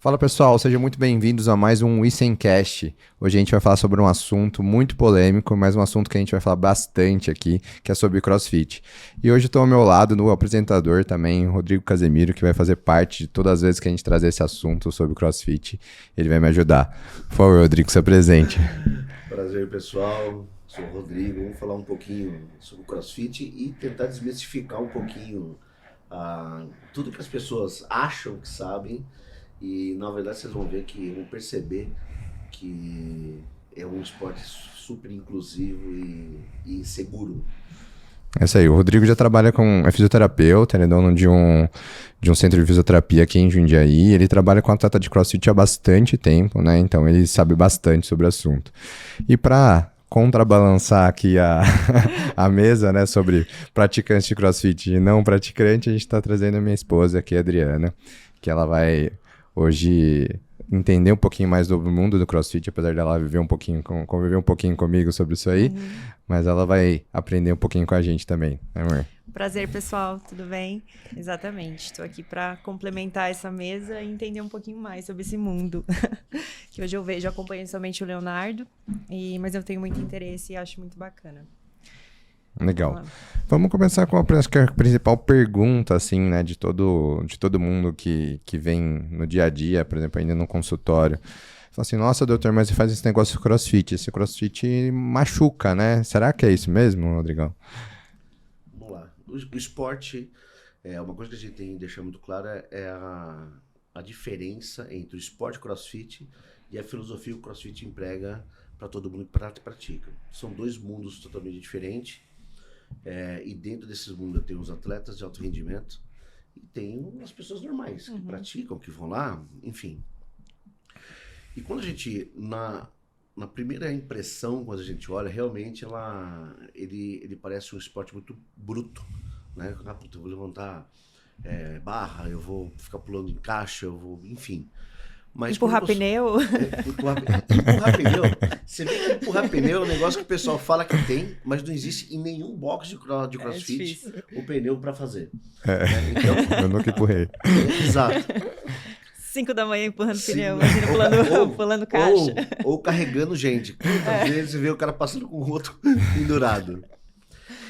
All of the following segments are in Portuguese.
Fala pessoal, sejam muito bem-vindos a mais um Wisencast. Hoje a gente vai falar sobre um assunto muito polêmico, mas um assunto que a gente vai falar bastante aqui, que é sobre CrossFit. E hoje estou ao meu lado no apresentador também, Rodrigo Casemiro, que vai fazer parte de todas as vezes que a gente trazer esse assunto sobre CrossFit. Ele vai me ajudar. Por favor, Rodrigo, se apresente. Prazer, pessoal. Sou o Rodrigo. Vamos falar um pouquinho sobre o CrossFit e tentar desmistificar um pouquinho tudo que as pessoas acham que sabem e, na verdade, vocês vão ver que vão perceber que é um esporte super inclusivo e seguro. É isso aí, o Rodrigo já trabalha é fisioterapeuta, ele é dono de um centro de fisioterapia aqui em Jundiaí, ele trabalha com atleta de CrossFit há bastante tempo, né, então ele sabe bastante sobre o assunto. E para contrabalançar aqui a mesa, né, sobre praticantes de CrossFit e não praticante, a gente está trazendo a minha esposa aqui, a Adriana, que ela vai hoje entender um pouquinho mais do mundo do CrossFit, apesar dela conviver um pouquinho comigo sobre isso aí, mas ela vai aprender um pouquinho com a gente também, né, amor? Prazer, pessoal, tudo bem? Exatamente, estou aqui para complementar essa mesa e entender um pouquinho mais sobre esse mundo. Que hoje eu acompanho somente o Leonardo, mas eu tenho muito interesse e acho muito bacana. Legal. Vamos começar com acho que a principal pergunta, assim, né, de todo mundo que vem no dia a dia, por exemplo, ainda no consultório. Fala assim, nossa, doutor, mas você faz esse negócio de CrossFit. Esse CrossFit machuca, né? Será que é isso mesmo, Rodrigão? Vamos lá. O esporte, uma coisa que a gente tem que deixar muito clara é a diferença entre o esporte CrossFit e a filosofia que o CrossFit emprega para todo mundo que pratica. São dois mundos totalmente diferentes. E dentro desses mundos tem os atletas de alto rendimento e tem as pessoas normais que praticam, que vão lá, enfim. E quando a gente, na primeira impressão, quando a gente olha, realmente ele parece um esporte muito bruto, né? Puta, eu vou levantar barra, eu vou ficar pulando em caixa, enfim. Mas empurrar pneu? Empurrar pneu. Você vê que empurrar pneu é um negócio que o pessoal fala que tem, mas não existe em nenhum box de CrossFit o pneu para fazer. Então, eu nunca empurrei. Exato. 5 da manhã empurrando pneu, imagina pulando caixa. Ou carregando gente. Quantas vezes você vê o cara passando com o outro pendurado.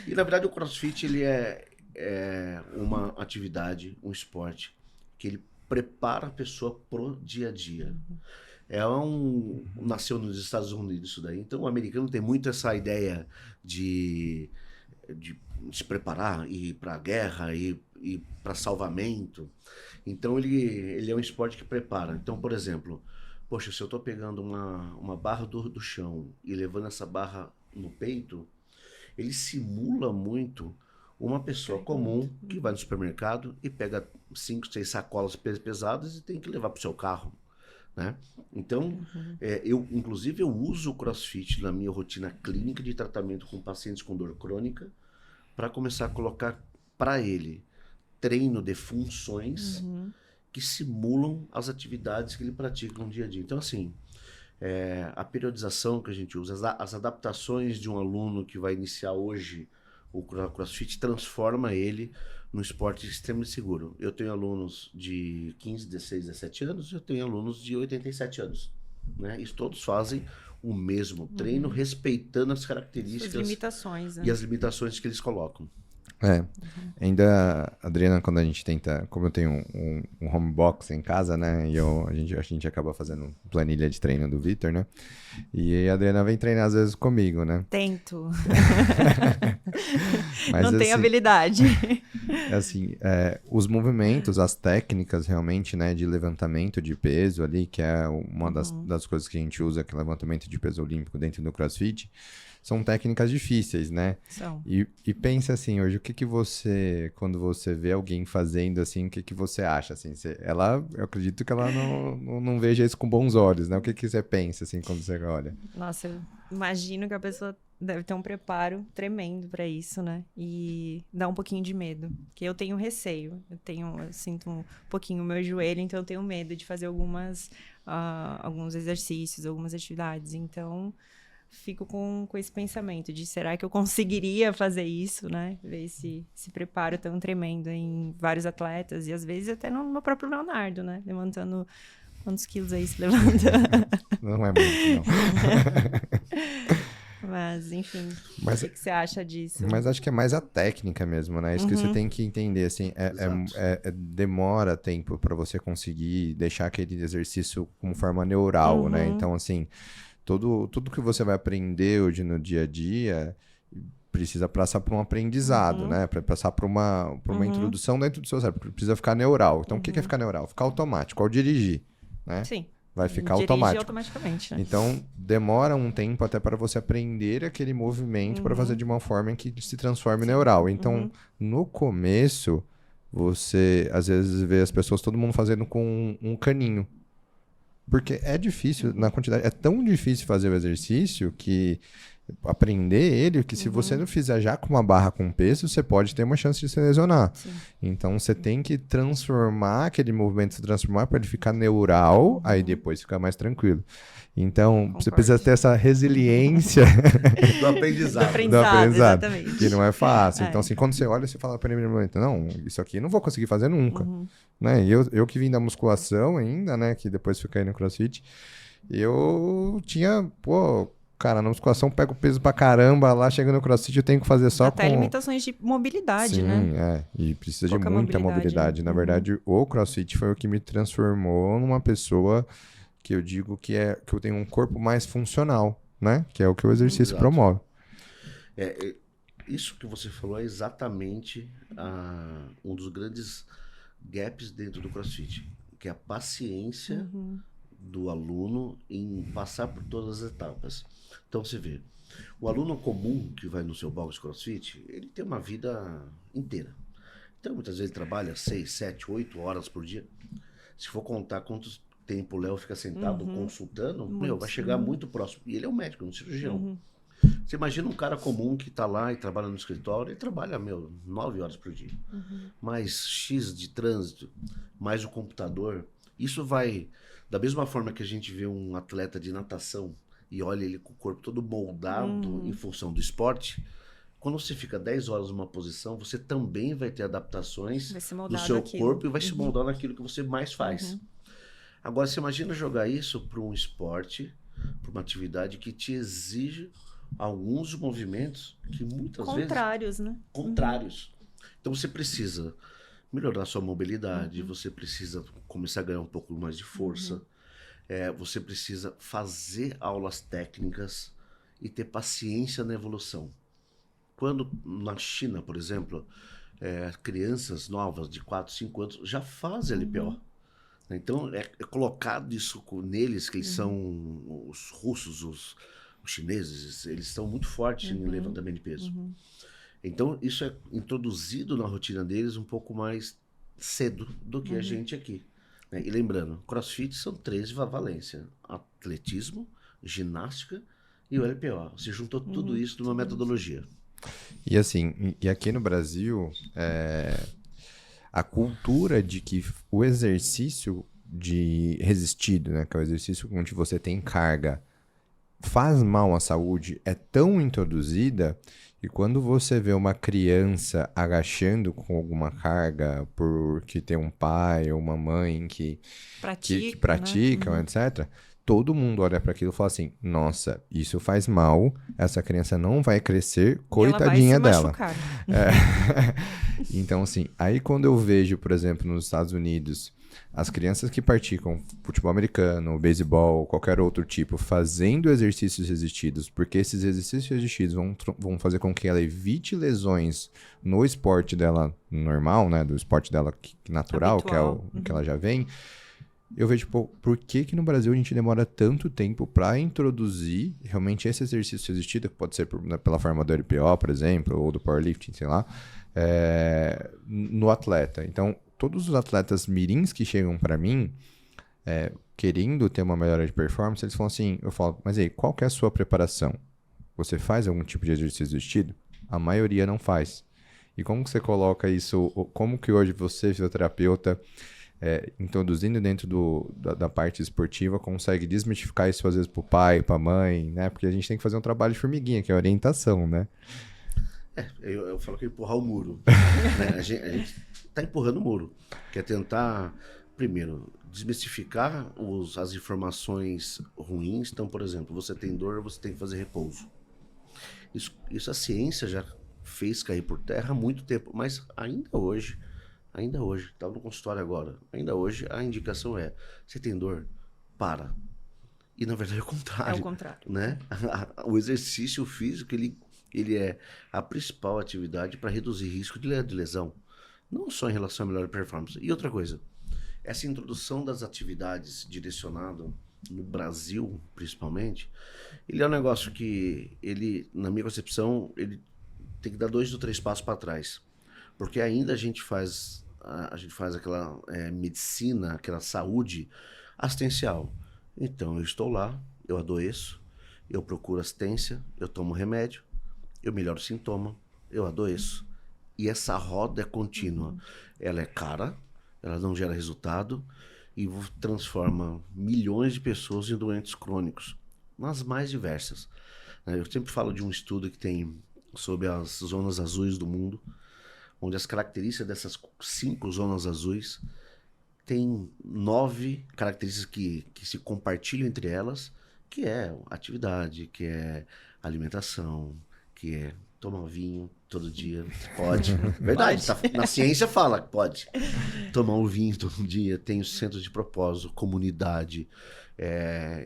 E na verdade o CrossFit ele é uma atividade, um esporte que ele prepara a pessoa pro dia a dia. Nasceu nos Estados Unidos isso daí. Então o americano tem muito essa ideia de se preparar, ir para a guerra, ir para salvamento. Então ele é um esporte que prepara. Então, por exemplo, poxa, se eu estou pegando uma barra do chão e levando essa barra no peito, ele simula muito uma pessoa comum que vai no supermercado e pega 5, 6 sacolas pesadas e tem que levar para o seu carro, né? Então, inclusive eu uso o CrossFit na minha rotina clínica de tratamento com pacientes com dor crônica para começar a colocar para ele treino de funções que simulam as atividades que ele pratica no dia a dia. Então, assim, a periodização que a gente usa, as adaptações de um aluno que vai iniciar hoje o CrossFit transforma ele num esporte extremamente seguro. Eu tenho alunos de 15, 16, 17 anos, eu tenho alunos de 87 anos. Né? E todos fazem o mesmo treino, respeitando as características limitações, né? E as limitações que eles colocam. Ainda, Adriana, quando a gente tenta, como eu tenho um home box em casa, né, e a gente acaba fazendo planilha de treino do Vitor, né, e a Adriana vem treinar às vezes comigo, né. Tento. Mas, não tenho habilidade. Assim, os movimentos, as técnicas realmente, né, de levantamento de peso ali, que é uma das coisas que a gente usa, que é levantamento de peso olímpico dentro do CrossFit, são técnicas difíceis, né? São. E pensa assim, hoje, o que você, quando você vê alguém fazendo assim, o que você acha, assim? Eu acredito que ela não veja isso com bons olhos, né? O que você pensa, assim, quando você olha? Nossa, eu imagino que a pessoa deve ter um preparo tremendo para isso, né? E dá um pouquinho de medo, que eu tenho receio. Eu sinto um pouquinho o meu joelho, então eu tenho medo de fazer alguns exercícios, algumas atividades. Então, fico com esse pensamento de será que eu conseguiria fazer isso, né? Ver esse preparo tão tremendo em vários atletas e às vezes até no meu próprio Leonardo, né? Levantando Quantos quilos aí se levanta? Não é muito, não. Mas, enfim, Mas- o que você acha disso? Mas acho que é mais a técnica mesmo, né? Isso que você tem que entender, assim, Exato. demora tempo para você conseguir deixar aquele exercício como forma neural, né? Então, assim, tudo que você vai aprender hoje no dia a dia precisa passar por um aprendizado, né? Para passar por uma introdução dentro do seu cérebro. Precisa ficar neural. Então, o que é ficar neural? Ficar automático, ao dirigir, né? Sim. Vai ficar Dirige automático. automaticamente, né? Então, demora um tempo até para você aprender aquele movimento para fazer de uma forma em que se transforme neural. Então, no começo, você às vezes vê as pessoas, todo mundo fazendo com um caninho. Porque é difícil, na quantidade, é tão difícil fazer o exercício que aprender ele, que se você não fizer já com uma barra com peso, você pode ter uma chance de se lesionar. Sim. Então você tem que transformar aquele movimento, se transformar para ele ficar neural, aí depois ficar mais tranquilo. Então você Concordo. precisa ter essa resiliência Do aprendizado. do Aprendizado, aprendizado, exatamente. que não é fácil. É. Então assim, quando você olha, você fala para ele, não, isso aqui eu não vou conseguir fazer nunca. Né? E eu que vim da musculação ainda, né, que depois fiquei no CrossFit, eu tinha, cara, na musculação pego peso pra caramba, lá chegando no CrossFit eu tenho que fazer só Até com... limitações de mobilidade, Sim, né? e precisa de Pouca muita mobilidade, mobilidade. né? Na verdade, o CrossFit foi o que me transformou numa pessoa que eu digo que eu tenho um corpo mais funcional, né? Que é o que o exercício Exato. promove. Isso que você falou é exatamente um dos grandes gaps dentro do CrossFit, que é a paciência do aluno em passar por todas as etapas. Então você vê, o aluno comum que vai no seu box CrossFit, ele tem uma vida inteira. Então muitas vezes ele trabalha 6, 7, 8 horas por dia. Se for contar quanto tempo o Léo fica sentado consultando, vai chegar muito próximo. E ele é um médico, um cirurgião. Você imagina um cara comum que está lá e trabalha no escritório, ele trabalha, 9 horas por dia. Mais X de trânsito, mais o computador. Isso vai, da mesma forma que a gente vê um atleta de natação e olha ele com o corpo todo moldado em função do esporte, quando você fica 10 horas numa posição, você também vai ter adaptações Vai ser do moldado seu aquilo. corpo e vai se moldar naquilo que você mais faz. Agora, você imagina jogar isso para um esporte, para uma atividade que te exige alguns movimentos que muitas vezes... Contrários, né? Contrários. Então, você precisa melhorar sua mobilidade, você precisa começar a ganhar um pouco mais de força, você precisa fazer aulas técnicas e ter paciência na evolução. Quando na China, por exemplo, crianças novas de 4, 5 anos já fazem LPO. Então, é colocado isso neles, que eles são os russos, os chineses, eles estão muito fortes em levantamento de peso. Então, isso é introduzido na rotina deles um pouco mais cedo do que a gente aqui. Né? E lembrando, CrossFit são 13 valência: atletismo, ginástica e o LPO. Você juntou tudo isso numa metodologia. E assim, e aqui no Brasil, a cultura de que o exercício de resistido, né, que é o exercício onde você tem carga, faz mal à saúde, é tão introduzida que quando você vê uma criança agachando com alguma carga porque tem um pai ou uma mãe que praticam, né? etc., todo mundo olha para aquilo e fala assim, nossa, isso faz mal, essa criança não vai crescer, coitadinha e ela vai se dela. machucar. Então, assim, aí quando eu vejo, por exemplo, nos Estados Unidos, as crianças que praticam futebol americano, beisebol, qualquer outro tipo, fazendo exercícios resistidos, porque esses exercícios resistidos vão fazer com que ela evite lesões no esporte dela normal, né, do esporte dela natural, Habitual. que é o que ela já vem. Eu vejo, por que no Brasil a gente demora tanto tempo para introduzir realmente esse exercício resistido, que pode ser pela forma do LPO, por exemplo, ou do powerlifting, sei lá, no atleta. Então, todos os atletas mirins que chegam para mim, querendo ter uma melhora de performance, eles falam assim, eu falo, mas aí, qual que é a sua preparação? Você faz algum tipo de exercício resistido? A maioria não faz. E como que você coloca isso, como que hoje você, fisioterapeuta, introduzindo dentro da parte esportiva, consegue desmistificar isso às vezes pro pai, pra mãe, né? Porque a gente tem que fazer um trabalho de formiguinha, que é a orientação, né? Eu falo que é empurrar o muro. Né? A gente tá empurrando o muro. Que é tentar, primeiro, desmistificar as informações ruins. Então, por exemplo, você tem dor, você tem que fazer repouso. Isso a ciência já fez cair por terra há muito tempo, mas ainda hoje, estava no consultório agora, ainda hoje a indicação é, você tem dor? Para. E na verdade é o contrário. É o contrário. Né? O exercício físico, ele é a principal atividade para reduzir risco de lesão. Não só em relação à melhor performance. E outra coisa, essa introdução das atividades direcionado no Brasil, principalmente, ele é um negócio que, na minha concepção, ele tem que dar 2 ou 3 passos para trás. Porque ainda a gente faz aquela medicina, aquela saúde assistencial. Então, eu estou lá, eu adoeço, eu procuro assistência, eu tomo remédio, eu melhoro o sintoma, eu adoeço. E essa roda é contínua. Ela é cara, ela não gera resultado e transforma milhões de pessoas em doentes crônicos, nas mais diversas. Eu sempre falo de um estudo que tem sobre as zonas azuis do mundo, onde as características dessas 5 zonas azuis tem 9 características que se compartilham entre elas, que é atividade, que é alimentação, que é tomar vinho todo dia, pode. Verdade, Pode. na ciência fala que pode. Tomar um vinho todo dia, tem os centros de propósito, comunidade,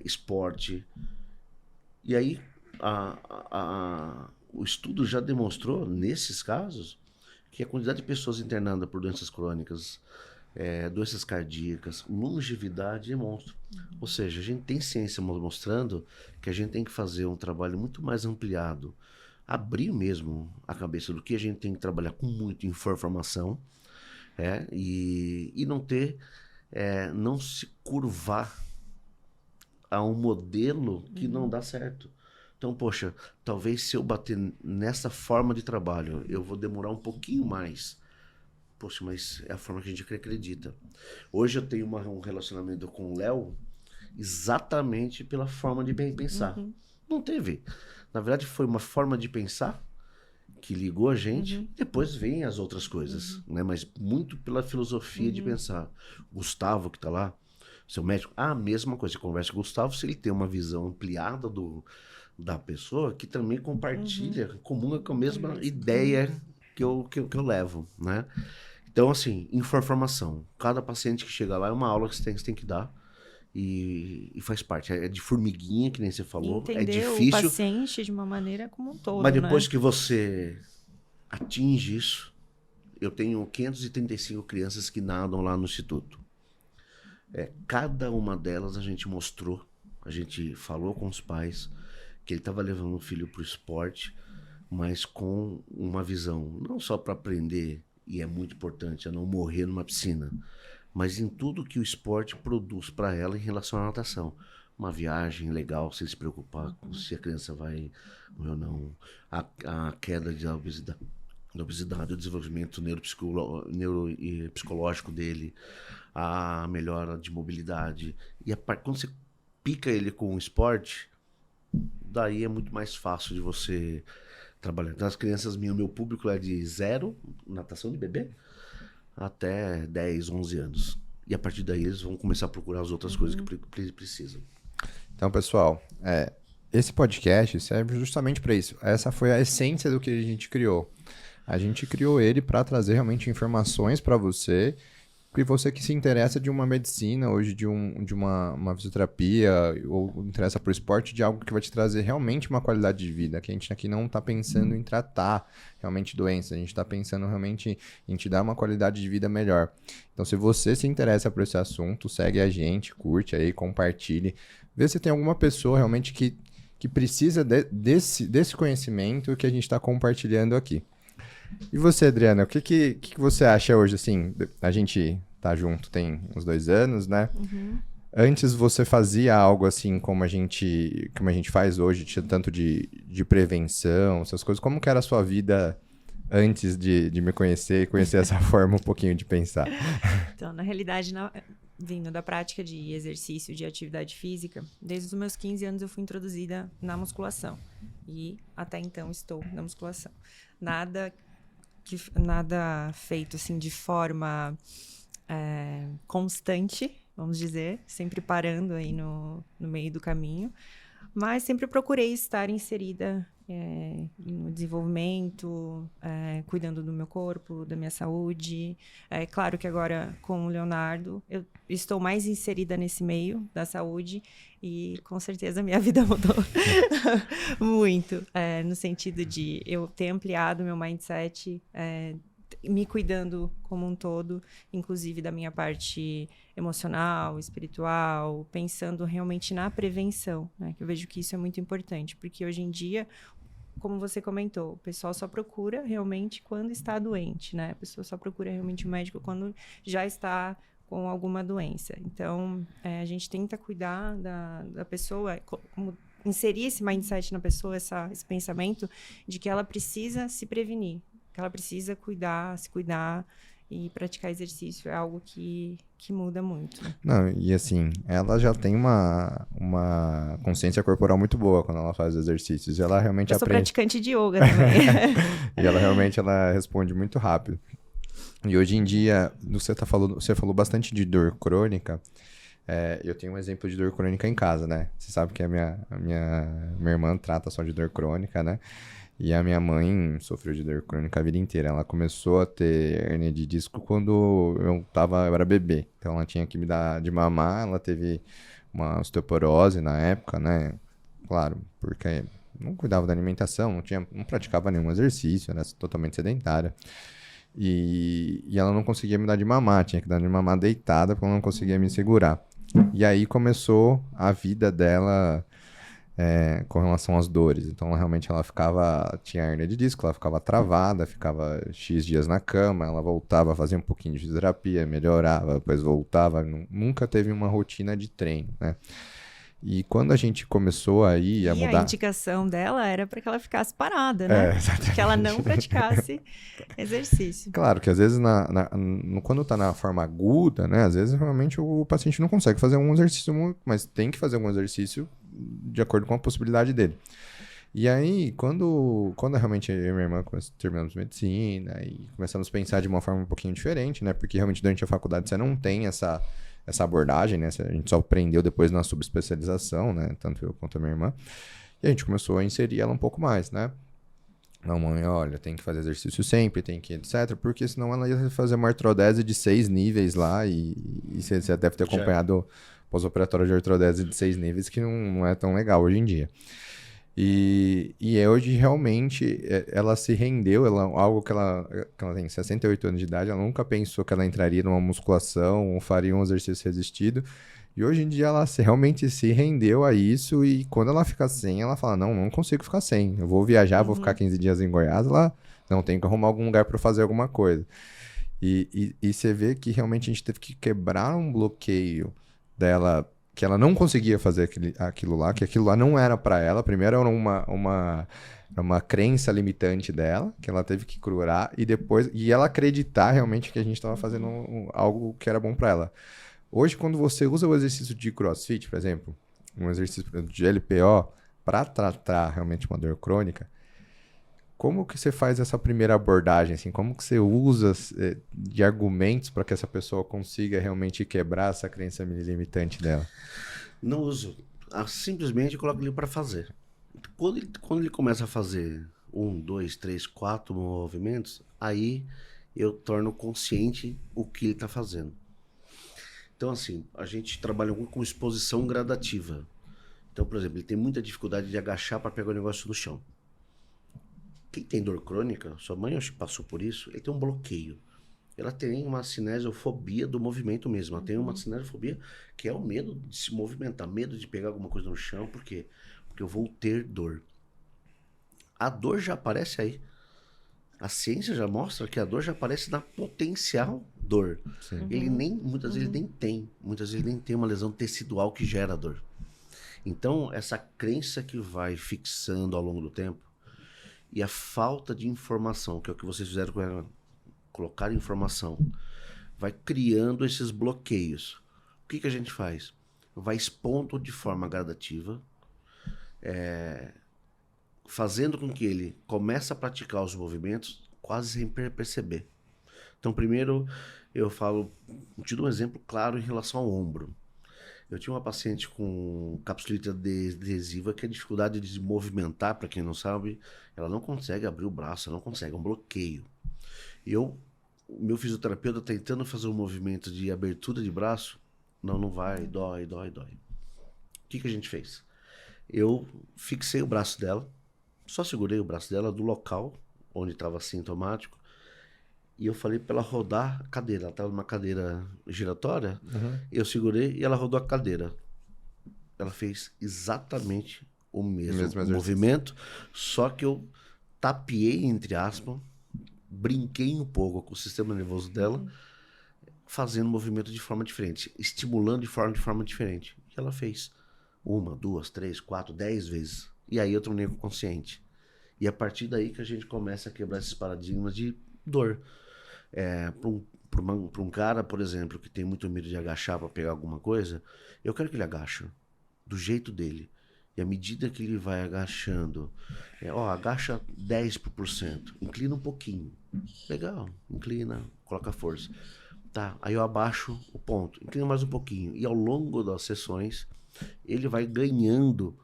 esporte. E aí, o estudo já demonstrou, nesses casos, que a quantidade de pessoas internadas por doenças crônicas, doenças cardíacas, longevidade é monstro. Ou seja, a gente tem ciência mostrando que a gente tem que fazer um trabalho muito mais ampliado, abrir mesmo a cabeça do que a gente tem que trabalhar com muita informação, e não ter, não se curvar a um modelo que não dá certo. Então, poxa, talvez se eu bater nessa forma de trabalho, eu vou demorar um pouquinho mais. Poxa, mas é a forma que a gente acredita. Hoje eu tenho um relacionamento com o Léo exatamente pela forma de pensar. Não teve. Na verdade, foi uma forma de pensar que ligou a gente. Depois vem as outras coisas, né? Mas muito pela filosofia de pensar. Gustavo, que está lá, seu médico, a mesma coisa. Você conversa com o Gustavo, se ele tem uma visão ampliada da pessoa, que também compartilha, comunga com a mesma ideia que eu levo, né? Então, assim, informação. Cada paciente que chega lá é uma aula que você tem que dar e faz parte. É de formiguinha, que nem você falou. Entender é difícil. o paciente de uma maneira como um todo, mas depois né? que você atinge isso, eu tenho 535 crianças que nadam lá no instituto. Cada uma delas a gente mostrou, a gente falou com os pais que ele estava levando o filho para o esporte, mas com uma visão, não só para aprender, e é muito importante, a não morrer numa piscina, mas em tudo que o esporte produz para ela em relação à natação. Uma viagem legal, sem se preocupar com se a criança vai ou não, a queda da obesidade, o desenvolvimento neuropsicológico dele, a melhora de mobilidade. E quando você pica ele com o esporte, daí é muito mais fácil de você trabalhar. Então, as crianças meu público é de 0, natação de bebê, até 10, 11 anos. E a partir daí eles vão começar a procurar as outras coisas que precisam. Então, pessoal, esse podcast serve justamente para isso. Essa foi a essência do que a gente criou. A gente criou ele para trazer realmente informações para você, e você que se interessa de uma medicina, hoje de uma fisioterapia, ou interessa por esporte, de algo que vai te trazer realmente uma qualidade de vida, que a gente aqui não está pensando em tratar realmente doenças, a gente está pensando realmente em te dar uma qualidade de vida melhor. Então, se você se interessa por esse assunto, segue a gente, curte aí, compartilhe, vê se tem alguma pessoa realmente que precisa desse conhecimento que a gente está compartilhando aqui. E você, Adriana, o que você acha hoje, assim, a gente tá junto tem uns 2 anos, né? Antes você fazia algo assim como a gente faz hoje, tanto de prevenção, essas coisas, como que era a sua vida antes de me conhecer e conhecer essa forma um pouquinho de pensar? Então, na realidade, vindo da prática de exercício, de atividade física, desde os meus 15 anos eu fui introduzida na musculação. E até então estou na musculação. Nada feito assim de forma constante, vamos dizer, sempre parando aí no meio do caminho. Mas sempre procurei estar inserida no desenvolvimento, cuidando do meu corpo, da minha saúde. É claro que agora, com o Leonardo, eu estou mais inserida nesse meio da saúde e, com certeza, minha vida mudou muito. No sentido de eu ter ampliado meu mindset, me cuidando como um todo, inclusive da minha parte emocional, espiritual, pensando realmente na prevenção, né? Que eu vejo que isso é muito importante, porque hoje em dia, como você comentou, o pessoal só procura realmente quando está doente, né? A pessoa só procura realmente o médico quando já está com alguma doença. Então, a gente tenta cuidar da pessoa, inserir esse mindset na pessoa, esse pensamento de que ela precisa se prevenir, que ela precisa se cuidar e praticar exercício. É algo que muda muito. Não, e assim, ela já tem uma consciência corporal muito boa quando ela faz exercícios. E ela realmente Eu sou aprende. praticante de yoga também. E ela realmente responde muito rápido. E hoje em dia, você falou bastante de dor crônica. Eu tenho um exemplo de dor crônica em casa, né? Você sabe que a minha irmã trata só de dor crônica, né? E a minha mãe sofreu de dor crônica a vida inteira. Ela começou a ter hernia de disco quando eu era bebê. Então ela tinha que me dar de mamar. Ela teve uma osteoporose na época, né? Claro, porque não cuidava da alimentação, não praticava nenhum exercício, era totalmente sedentária. E ela não conseguia me dar de mamar, tinha que dar de mamar deitada porque ela não conseguia me segurar. E aí começou a vida dela com relação às dores. Então, realmente, tinha hernia de disco, ela ficava travada, ficava X dias na cama, ela voltava, fazia um pouquinho de fisioterapia, melhorava, depois voltava, nunca teve uma rotina de treino, né? E quando a gente começou aí a E a mudar... indicação dela era para que ela ficasse parada, né? Exatamente. Que ela não praticasse exercício. Claro que às vezes quando tá na forma aguda, né? Às vezes realmente o paciente não consegue fazer um exercício, mas tem que fazer algum exercício de acordo com a possibilidade dele. E aí, quando realmente eu e minha irmã terminamos medicina e começamos a pensar de uma forma um pouquinho diferente, né? Porque realmente durante a faculdade você não tem essa abordagem, né? A gente só aprendeu depois na subespecialização, né? Tanto eu quanto a minha irmã. E a gente começou a inserir ela um pouco mais, né? Não, mãe, olha, tem que fazer exercício sempre, tem que, etc. Porque senão ela ia fazer uma artrodese de 6 níveis lá e você deve ter acompanhado pós-operatório de artrodese de 6 níveis, que não é tão legal hoje em dia. E hoje, realmente, ela se rendeu, algo que ela tem 68 anos de idade, ela nunca pensou que ela entraria numa musculação ou faria um exercício resistido. E hoje em dia ela realmente se rendeu a isso e quando ela fica sem, ela fala, não consigo ficar sem. Eu vou viajar, vou ficar 15 dias em Goiás, ela não tem que arrumar algum lugar para fazer alguma coisa. E você vê que realmente a gente teve que quebrar um bloqueio dela, que ela não conseguia fazer aquilo lá, que aquilo lá não era para ela. Primeiro era uma crença limitante dela, que ela teve que curar, e ela acreditar realmente que a gente estava fazendo algo que era bom para ela. Hoje, quando você usa o exercício de CrossFit, por exemplo, um exercício de LPO, para tratar realmente uma dor crônica, como que você faz essa primeira abordagem? Assim, como que você usa de argumentos para que essa pessoa consiga realmente quebrar essa crença limitante dela? Não uso. Simplesmente coloco ele para fazer. Quando ele começa a fazer 1, 2, 3, 4 movimentos, aí eu torno consciente o que ele está fazendo. Então, assim, a gente trabalha com exposição gradativa. Então, por exemplo, ele tem muita dificuldade de agachar para pegar o negócio no chão. Quem tem dor crônica, sua mãe acho que passou por isso, ele tem um bloqueio. Ela tem uma cinesiofobia do movimento mesmo. Ela tem uma cinesiofobia que é o medo de se movimentar, medo de pegar alguma coisa no chão. Por quê? Porque eu vou ter dor. A dor já aparece aí. A ciência já mostra que a dor já aparece na potencial dor. Ele muitas vezes nem tem. Muitas vezes nem tem uma lesão tecidual que gera dor. Então, essa crença que vai fixando ao longo do tempo e a falta de informação, que é o que vocês fizeram com ela, colocar informação, vai criando esses bloqueios. O que a gente faz? Vai expondo de forma gradativa, fazendo com que ele comece a praticar os movimentos quase sem perceber. Então, primeiro, Eu te dou um exemplo claro em relação ao ombro. Eu tinha uma paciente com capsulite adesiva que a dificuldade de se movimentar, para quem não sabe, ela não consegue abrir o braço, ela não consegue, é um bloqueio. E o meu fisioterapeuta tentando fazer um movimento de abertura de braço, não vai, dói. O que a gente fez? Eu fixei o braço dela, só segurei o braço dela do local onde estava sintomático, e eu falei para ela rodar a cadeira. Ela estava numa cadeira giratória, eu segurei e ela rodou a cadeira. Ela fez exatamente o mesmo movimento, só que eu tapeei, entre aspas, brinquei um pouco com o sistema nervoso dela, fazendo movimento de forma diferente, estimulando de forma diferente. E ela fez 1, 2, 3, 4, 10 vezes. E aí eu tornei consciente. E a partir daí que a gente começa a quebrar esses paradigmas de dor. Para um cara, por exemplo, que tem muito medo de agachar para pegar alguma coisa, eu quero que ele agache do jeito dele. E à medida que ele vai agachando, agacha 10%, inclina um pouquinho. Legal, inclina, coloca força. Tá, aí eu abaixo o ponto, inclina mais um pouquinho. E ao longo das sessões, ele vai ganhando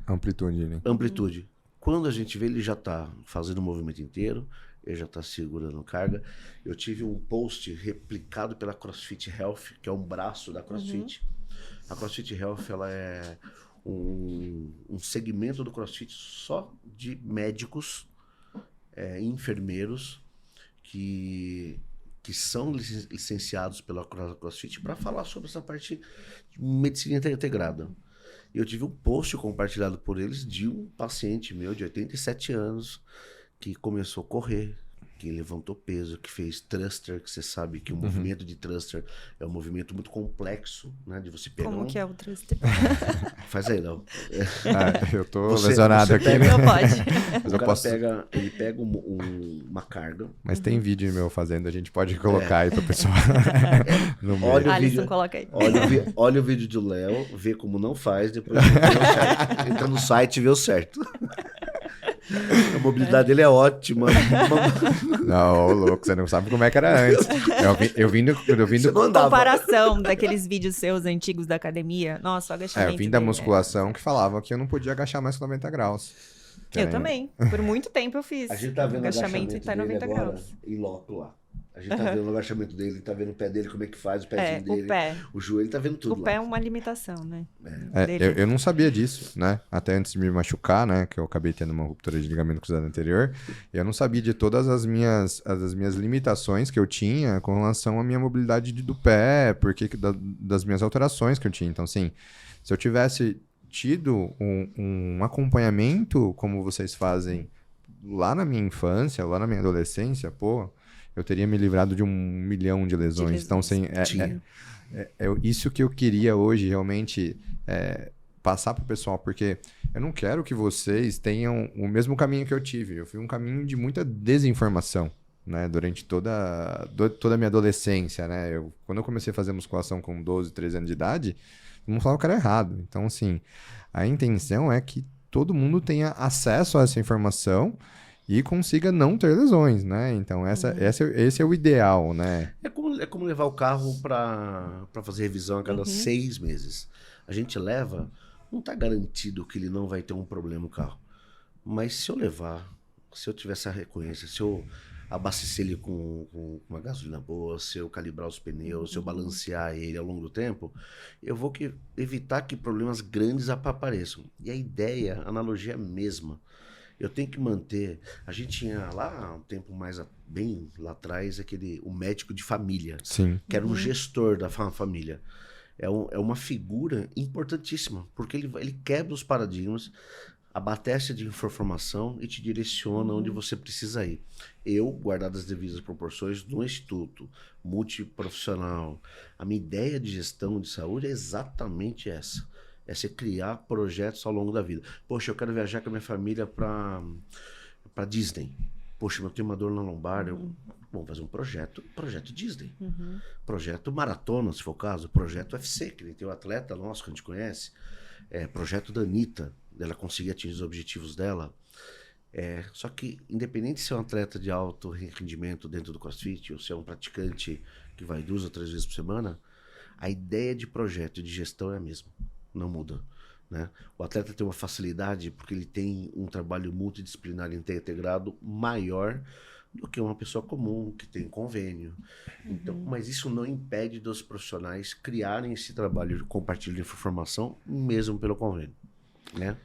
amplitude. Quando a gente vê, ele já está fazendo o movimento inteiro, ele já está segurando carga. Eu tive um post replicado pela CrossFit Health, que é um braço da CrossFit. A CrossFit Health, ela é um segmento do CrossFit só de médicos, enfermeiros, que são licenciados pela CrossFit para falar sobre essa parte de medicina integrada. Eu tive um post compartilhado por eles de um paciente meu de 87 anos que começou a correr, que levantou peso, que fez thruster, que você sabe que o movimento de thruster é um movimento muito complexo, né? De você pegar. Como que é o thruster? Faz aí, não. Eu tô lesionado aqui, né? Não pode. Mas eu posso... ele pega uma carga. Mas tem vídeo meu fazendo, a gente pode colocar aí pro pessoal. Olha o Alisson, vídeo, coloca aí. olha o vídeo do Léo, vê como não faz, depois entra no site e vê o certo. A mobilidade dele é ótima. Não, louco, você não sabe como é que era antes. Eu vim comparação daqueles vídeos seus antigos da academia. Nossa, o agachamento. Eu vim da musculação que falava que eu não podia agachar mais que 90 graus. Eu também. Por muito tempo eu fiz. A gente tá vendo agachamento tá 90 graus. Em loco lá. A gente tá vendo o agachamento dele, tá vendo o pé dele, como é que faz, o pezinho dele. O pé. O joelho, tá vendo tudo. O pé é uma limitação, né? Eu não sabia disso, né? Até antes de me machucar, né? Que eu acabei tendo uma ruptura de ligamento cruzado anterior. Eu não sabia de todas as minhas limitações que eu tinha com relação à minha mobilidade do pé, porque das minhas alterações que eu tinha. Então, assim, se eu tivesse tido um acompanhamento como vocês fazem lá na minha infância, lá na minha adolescência, eu teria me livrado de 1 milhão de lesões. Então, assim, isso que eu queria hoje realmente passar para o pessoal, porque eu não quero que vocês tenham o mesmo caminho que eu tive. Eu fui um caminho de muita desinformação, né? Durante toda a minha adolescência, né? Quando eu comecei a fazer musculação com 12, 13 anos de idade, não falava que era errado. Então, assim, a intenção é que todo mundo tenha acesso a essa informação e consiga não ter lesões, né? Então, esse é o ideal, né? É como levar o carro para fazer revisão a cada 6 meses. A gente leva, não está garantido que ele não vai ter um problema no carro. Mas se eu levar, se eu tiver essa recorrência, se eu abastecer ele com uma gasolina boa, se eu calibrar os pneus, se eu balancear ele ao longo do tempo, eu vou evitar que problemas grandes apareçam. E a ideia, a analogia é a mesma. Eu tenho que manter... A gente tinha lá, um tempo bem lá atrás, o médico de família. Sim. Que era um gestor da família. É uma figura importantíssima, porque ele quebra os paradigmas, abastece de informação e te direciona onde você precisa ir. Eu, guardado as devidas proporções, no Instituto Multiprofissional, a minha ideia de gestão de saúde é exatamente essa. É você criar projetos ao longo da vida. Poxa, eu quero viajar com a minha família para Disney. Poxa, eu tenho uma dor na lombar, vamos fazer um projeto Disney. Projeto maratona, se for o caso. Projeto UFC, que tem um atleta nosso que a gente conhece. Projeto da Anitta, dela conseguir atingir os objetivos dela. Só que, independente se é um atleta de alto rendimento dentro do CrossFit ou se é um praticante que vai 2 ou 3 vezes por semana, a ideia de projeto e de gestão é a mesma, não muda. Né? O atleta tem uma facilidade porque ele tem um trabalho multidisciplinar integrado maior do que uma pessoa comum que tem convênio. Então, mas isso não impede dos profissionais criarem esse trabalho de compartilho de informação mesmo pelo convênio. Né?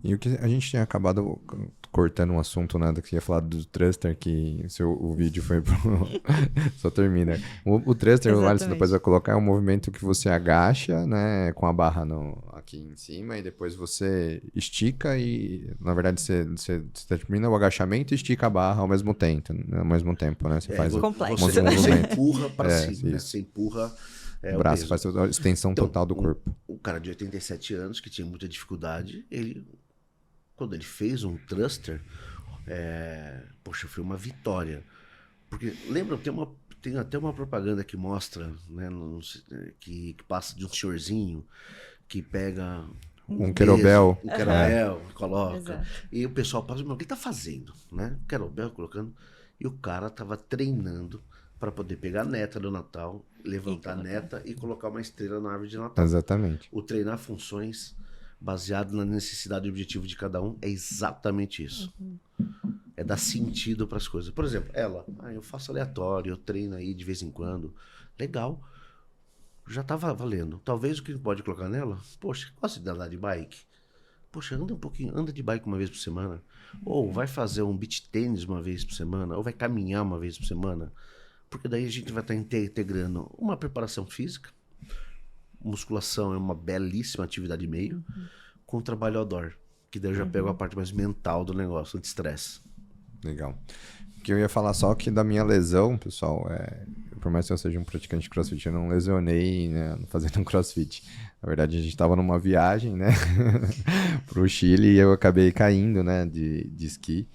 E o que a gente tinha acabado cortando um assunto, né, que ia falar do thruster, que o vídeo foi pro... Só termina. O thruster, o Alisson depois vai colocar, é um movimento que você agacha, né, com a barra aqui em cima, e depois você estica e, na verdade, você termina o agachamento e estica a barra ao mesmo tempo, né? Você faz complexo. Você empurra para cima, né? Você empurra... o braço faz a extensão total do corpo. Um cara de 87 anos que tinha muita dificuldade, quando ele fez um thruster, poxa, foi uma vitória. Porque, lembra, tem até uma propaganda que mostra, né, que passa de um senhorzinho que pega um querobel. Coloca. Exato. E o pessoal passa, o que ele tá fazendo? Né? Querobel colocando. E o cara tava treinando para poder pegar a neta do Natal, levantar a neta e colocar uma estrela na árvore de Natal. Exatamente. O treinar funções baseado na necessidade e objetivo de cada um é exatamente isso. É dar sentido para as coisas. Por exemplo, eu faço aleatório, eu treino aí de vez em quando. Legal. Já tá valendo. Talvez o que pode colocar nela, poxa, gosta de andar de bike? Poxa, anda um pouquinho, anda de bike uma vez por semana. Ou vai fazer um beach tênis uma vez por semana, ou vai caminhar uma vez por semana. Porque daí a gente vai estar integrando uma preparação física, musculação é uma belíssima atividade meio, com trabalho outdoor, que daí eu já pego a parte mais mental do negócio, anti-estresse. Legal. O que eu ia falar só que da minha lesão, pessoal, por mais que eu seja um praticante de CrossFit, eu não lesionei, né, fazendo um CrossFit. Na verdade, a gente estava numa viagem, né, pro Chile e eu acabei caindo, né, de esqui.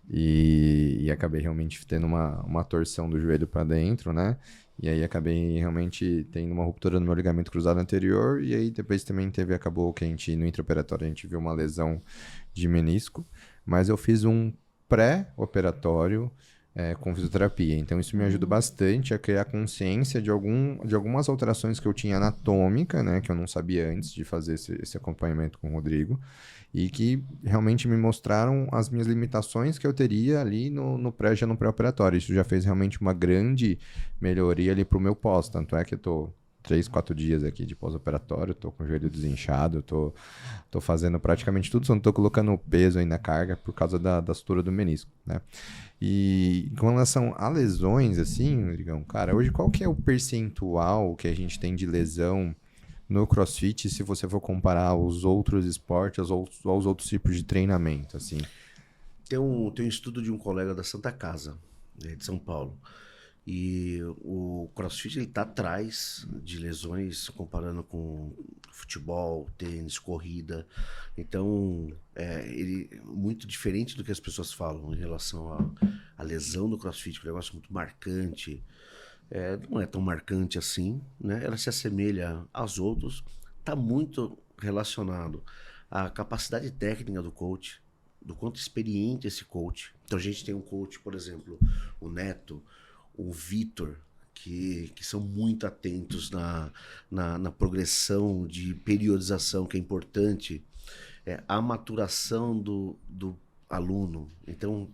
E acabei realmente tendo uma torção do joelho para dentro, né? E aí acabei realmente tendo uma ruptura no meu ligamento cruzado anterior. E aí depois também acabou que no intraoperatório a gente viu uma lesão de menisco. Mas eu fiz um pré-operatório com fisioterapia. Então isso me ajuda bastante a criar consciência de algumas alterações que eu tinha anatômica, né? Que eu não sabia antes de fazer esse acompanhamento com o Rodrigo. E que realmente me mostraram as minhas limitações que eu teria ali no pré-operatório. Isso já fez realmente uma grande melhoria ali pro meu pós. Tanto é que eu tô 3, 4 dias aqui de pós-operatório, tô com o joelho desinchado, tô fazendo praticamente tudo, só não tô colocando peso aí na carga por causa da sutura do menisco, né? E com relação a lesões, assim, digamos, cara, hoje qual que é o percentual que a gente tem de lesão no CrossFit, se você for comparar aos outros esportes, aos outros tipos de treinamento, assim? Tem um estudo de um colega da Santa Casa, de São Paulo. E o CrossFit está atrás de lesões comparando com futebol, tênis, corrida. Então, ele muito diferente do que as pessoas falam em relação à lesão do CrossFit, que é um negócio muito marcante. Não é tão marcante assim, né? Ela se assemelha aos outros, está muito relacionado à capacidade técnica do coach, do quanto experiente esse coach. Então a gente tem um coach, por exemplo, o Neto, o Vitor, que são muito atentos na progressão de periodização, que é importante, a maturação do aluno. Então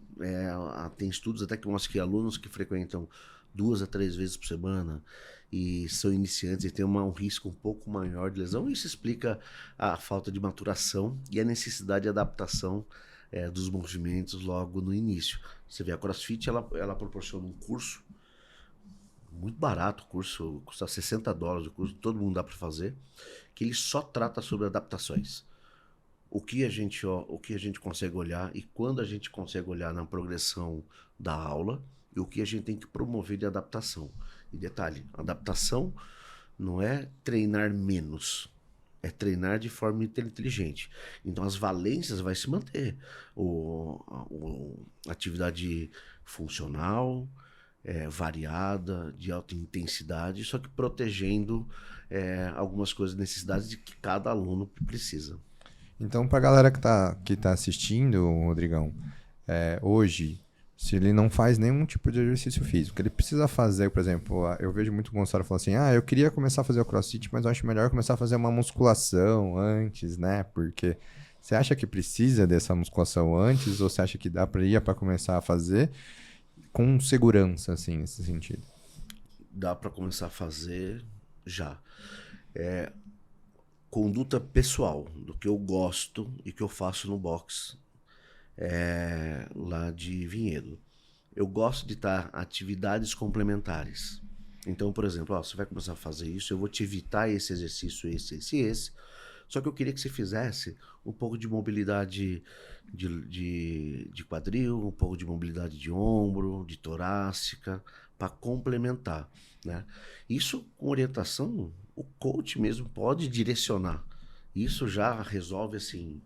tem estudos até que mostram que alunos que frequentam 2 a 3 vezes por semana e são iniciantes e têm um risco um pouco maior de lesão. Isso explica a falta de maturação e a necessidade de adaptação dos movimentos logo no início. Você vê, a CrossFit ela proporciona um curso muito barato, o curso custa $60, o curso todo mundo dá para fazer, que ele só trata sobre adaptações. O que a gente consegue olhar e quando a gente consegue olhar na progressão da aula e o que a gente tem que promover de adaptação. E detalhe, adaptação não é treinar menos, é treinar de forma inteligente. Então as valências vai se manter. Atividade funcional, variada, de alta intensidade, só que protegendo algumas coisas, necessidades de que cada aluno precisa. Então, para a galera que tá assistindo, Rodrigão, hoje, se ele não faz nenhum tipo de exercício físico, ele precisa fazer, por exemplo, eu vejo muito o Gonçalo falando assim, eu queria começar a fazer o CrossFit, mas eu acho melhor começar a fazer uma musculação antes, né? Porque você acha que precisa dessa musculação antes ou você acha que dá para começar a fazer com segurança, assim, nesse sentido? Dá para começar a fazer já. Conduta pessoal, do que eu gosto e que eu faço no box lá de Vinhedo. Eu gosto de estar atividades complementares. Então, por exemplo, você vai começar a fazer isso, eu vou te evitar esse exercício, esse. Só que eu queria que você fizesse um pouco de mobilidade de quadril, um pouco de mobilidade de ombro, de torácica, para complementar, né? Isso com orientação, o coach mesmo pode direcionar. Isso já resolve, assim,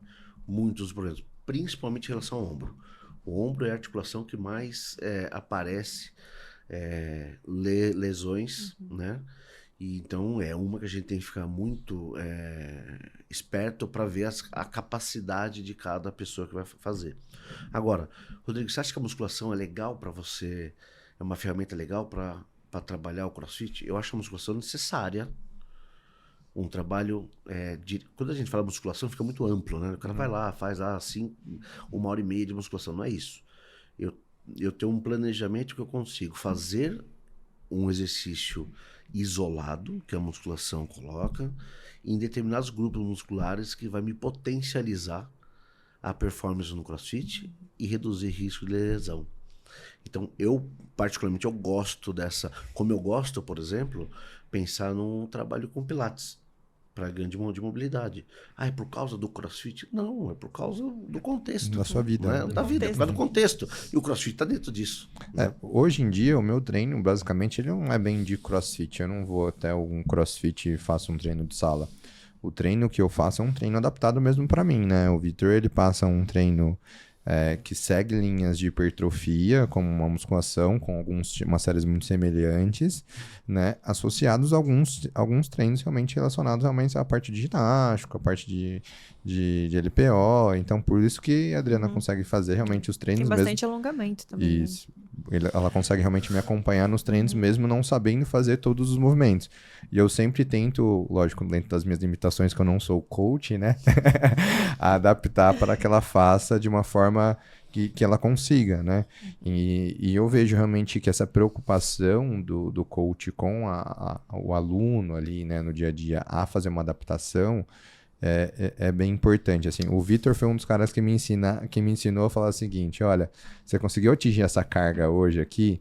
muitos problemas, principalmente em relação ao ombro. O ombro é a articulação que mais aparece lesões, né? E então é uma que a gente tem que ficar muito esperto para ver a capacidade de cada pessoa que vai fazer. Agora, Rodrigo, você acha que a musculação é legal para você? É uma ferramenta legal para trabalhar o CrossFit? Eu acho a musculação necessária. Um trabalho quando a gente fala musculação fica muito amplo, né? O cara vai lá, faz lá 1h30 de musculação. Não é isso. Eu tenho um planejamento que eu consigo fazer um exercício isolado, que a musculação coloca, em determinados grupos musculares que vai me potencializar a performance no CrossFit e reduzir risco de lesão. Então, particularmente, eu gosto dessa... Como eu gosto, por exemplo, pensar num trabalho com Pilates para ganho de mobilidade. É por causa do CrossFit? Não, é por causa do contexto. Da sua vida. Né? Da vida, é por causa do contexto. E o CrossFit está dentro disso. Né? Hoje em dia, o meu treino, basicamente, ele não é bem de CrossFit. Eu não vou até um CrossFit e faço um treino de sala. O treino que eu faço é um treino adaptado mesmo para mim, né? O Vitor, ele passa um treino que segue linhas de hipertrofia, como uma musculação, com umas séries muito semelhantes, né? Associados a alguns treinos realmente relacionados realmente à parte de ginástica, à parte de LPO. Então, por isso que a Adriana consegue fazer realmente os treinos Tem bastante mesmo. alongamento também. Isso. Ela consegue realmente me acompanhar nos treinos, mesmo não sabendo fazer todos os movimentos. E eu sempre tento, lógico, dentro das minhas limitações, que eu não sou coach, né? Adaptar para que ela faça de uma forma que ela consiga, né? E eu vejo realmente que essa preocupação do coach com o aluno ali, né, no dia a dia, a fazer uma adaptação, é bem importante, assim. O Vitor foi um dos caras que me ensinou a falar o seguinte: olha, você conseguiu atingir essa carga hoje aqui,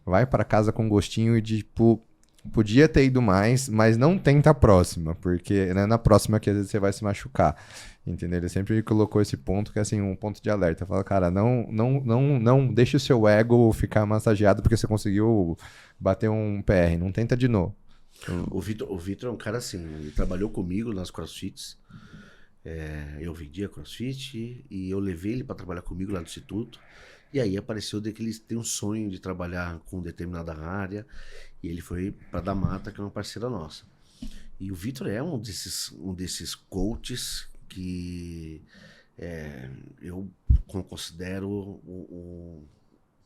vai para casa com gostinho de, tipo, podia ter ido mais, mas não tenta a próxima, porque né, na próxima que às vezes você vai se machucar, entendeu? Ele sempre colocou esse ponto que é assim, um ponto de alerta. Fala, cara, não deixe o seu ego ficar massageado porque você conseguiu bater um PR, não tenta de novo. O Vitor é um cara assim, ele trabalhou comigo nas CrossFits, eu vendia CrossFit e eu levei ele para trabalhar comigo lá no Instituto, e aí apareceu que ele tem um sonho de trabalhar com determinada área, e ele foi para da Mata, que é uma parceira nossa. E o Vitor é um desses coaches que eu considero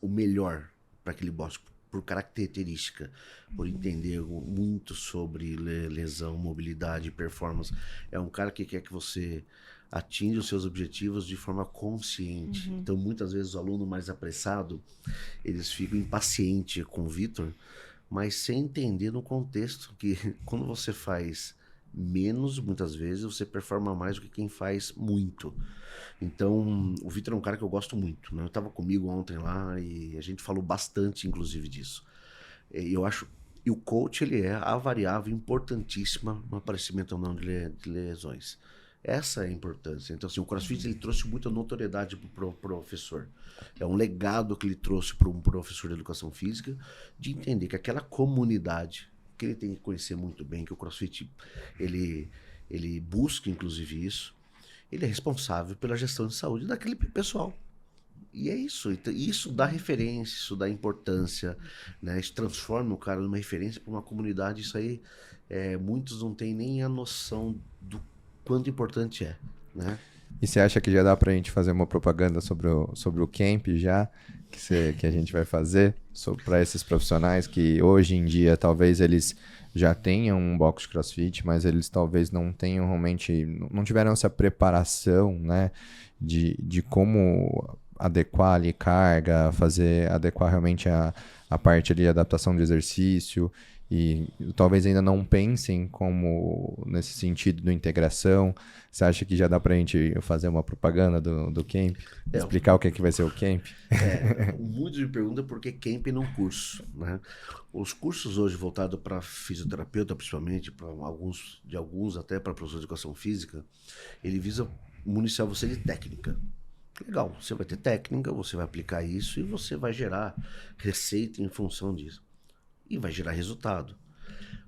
o melhor para aquele boxe, por característica, por entender muito sobre lesão, mobilidade, performance. É um cara que quer que você atinja os seus objetivos de forma consciente. Então, muitas vezes, o aluno mais apressado, eles ficam impacientes com o Vitor, mas sem entender no contexto que quando você faz menos, muitas vezes, você performa mais do que quem faz muito. Então, o Vitor é um cara que eu gosto muito, né? Eu estava comigo ontem lá e a gente falou bastante, inclusive, disso. Eu acho... E o coach, ele é a variável importantíssima no aparecimento ou não de lesões. Essa é a importância. Então, assim, o CrossFit, ele trouxe muita notoriedade para o professor. É um legado que ele trouxe para um professor de educação física, de entender que aquela comunidade, que ele tem que conhecer muito bem, que o CrossFit, ele busca, inclusive, isso. Ele é responsável pela gestão de saúde daquele pessoal. E é isso. Isso dá referência, isso dá importância, né? Isso transforma o cara numa referência para uma comunidade. Isso aí, muitos não têm nem a noção do quanto importante é, né? E você acha que já dá pra gente fazer uma propaganda sobre o camp já? Que a gente vai fazer para esses profissionais que hoje em dia talvez eles já tenham um box de CrossFit, mas eles talvez não tenham realmente, não tiveram essa preparação, né, de como adequar ali carga, adequar realmente a parte ali de adaptação de exercício e talvez ainda não pensem como nesse sentido de integração. Você acha que já dá pra gente fazer uma propaganda do camp? Explicar o que vai ser o camp? Muitos me perguntam por que camp e não curso, né? Os cursos hoje voltados para fisioterapeuta, principalmente, para alguns até para professor de educação física, ele visa municiar você de técnica. Legal, você vai ter técnica, você vai aplicar isso e você vai gerar receita em função disso. E vai gerar resultado.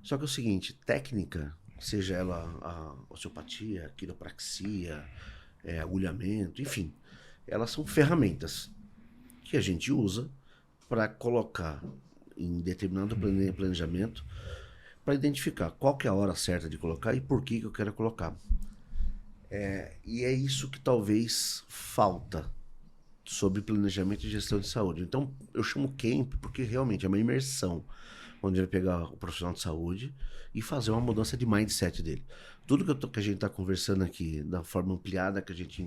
Só que é o seguinte, técnica, seja ela a osteopatia, a quiropraxia, agulhamento, enfim, elas são ferramentas que a gente usa para colocar em determinado planejamento para identificar qual que é a hora certa de colocar e por que eu quero colocar. E é isso que talvez falta sobre planejamento e gestão de saúde. Então, eu chamo camp porque realmente é uma imersão, onde ele vai pegar o profissional de saúde e fazer uma mudança de mindset dele. Tudo que a gente está conversando aqui, da forma ampliada que a gente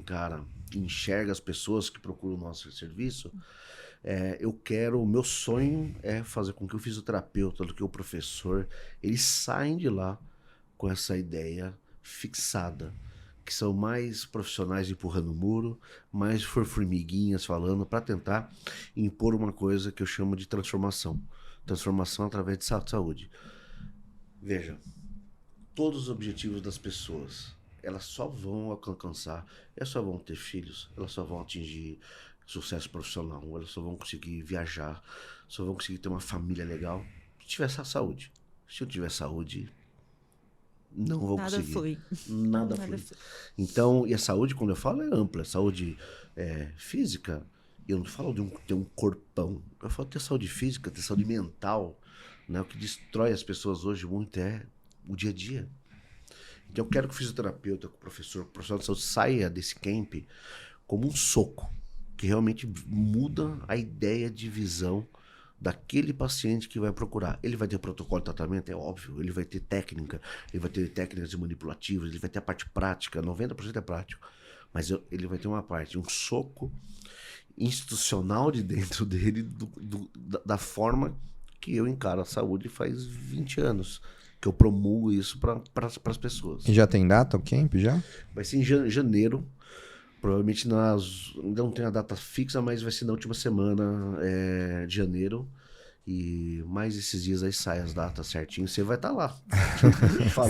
enxerga as pessoas que procuram o nosso serviço, o meu sonho é fazer com que o fisioterapeuta, que o professor, eles saem de lá com essa ideia fixada, que são mais profissionais empurrando o muro, mais formiguinhas falando, para tentar impor uma coisa que eu chamo de transformação. Transformação através de saúde. Veja, todos os objetivos das pessoas, elas só vão alcançar, elas só vão ter filhos, elas só vão atingir sucesso profissional, elas só vão conseguir viajar, só vão conseguir ter uma família legal se tiver saúde. Se eu tiver saúde, não vou conseguir. Nada flui. Então, e a saúde, quando eu falo, é ampla. Saúde física, eu não falo de ter um corpão. Eu falo de ter saúde física, ter saúde mental. Né? O que destrói as pessoas hoje muito é o dia a dia. Então, eu quero que o fisioterapeuta, que o profissional de saúde saia desse camp como um soco, que realmente muda a ideia de visão daquele paciente que vai procurar. Ele vai ter protocolo de tratamento, é óbvio, ele vai ter técnica, ele vai ter técnicas manipulativas, ele vai ter a parte prática, 90% é prático, mas ele vai ter uma parte, um soco institucional de dentro dele, da forma que eu encaro a saúde faz 20 anos, que eu promulgo isso para as pessoas. E já tem data o camp, já? Vai ser em janeiro, provavelmente ainda não tem a data fixa, mas vai ser na última semana de janeiro. E mais esses dias aí sai as datas certinho. Você vai estar lá.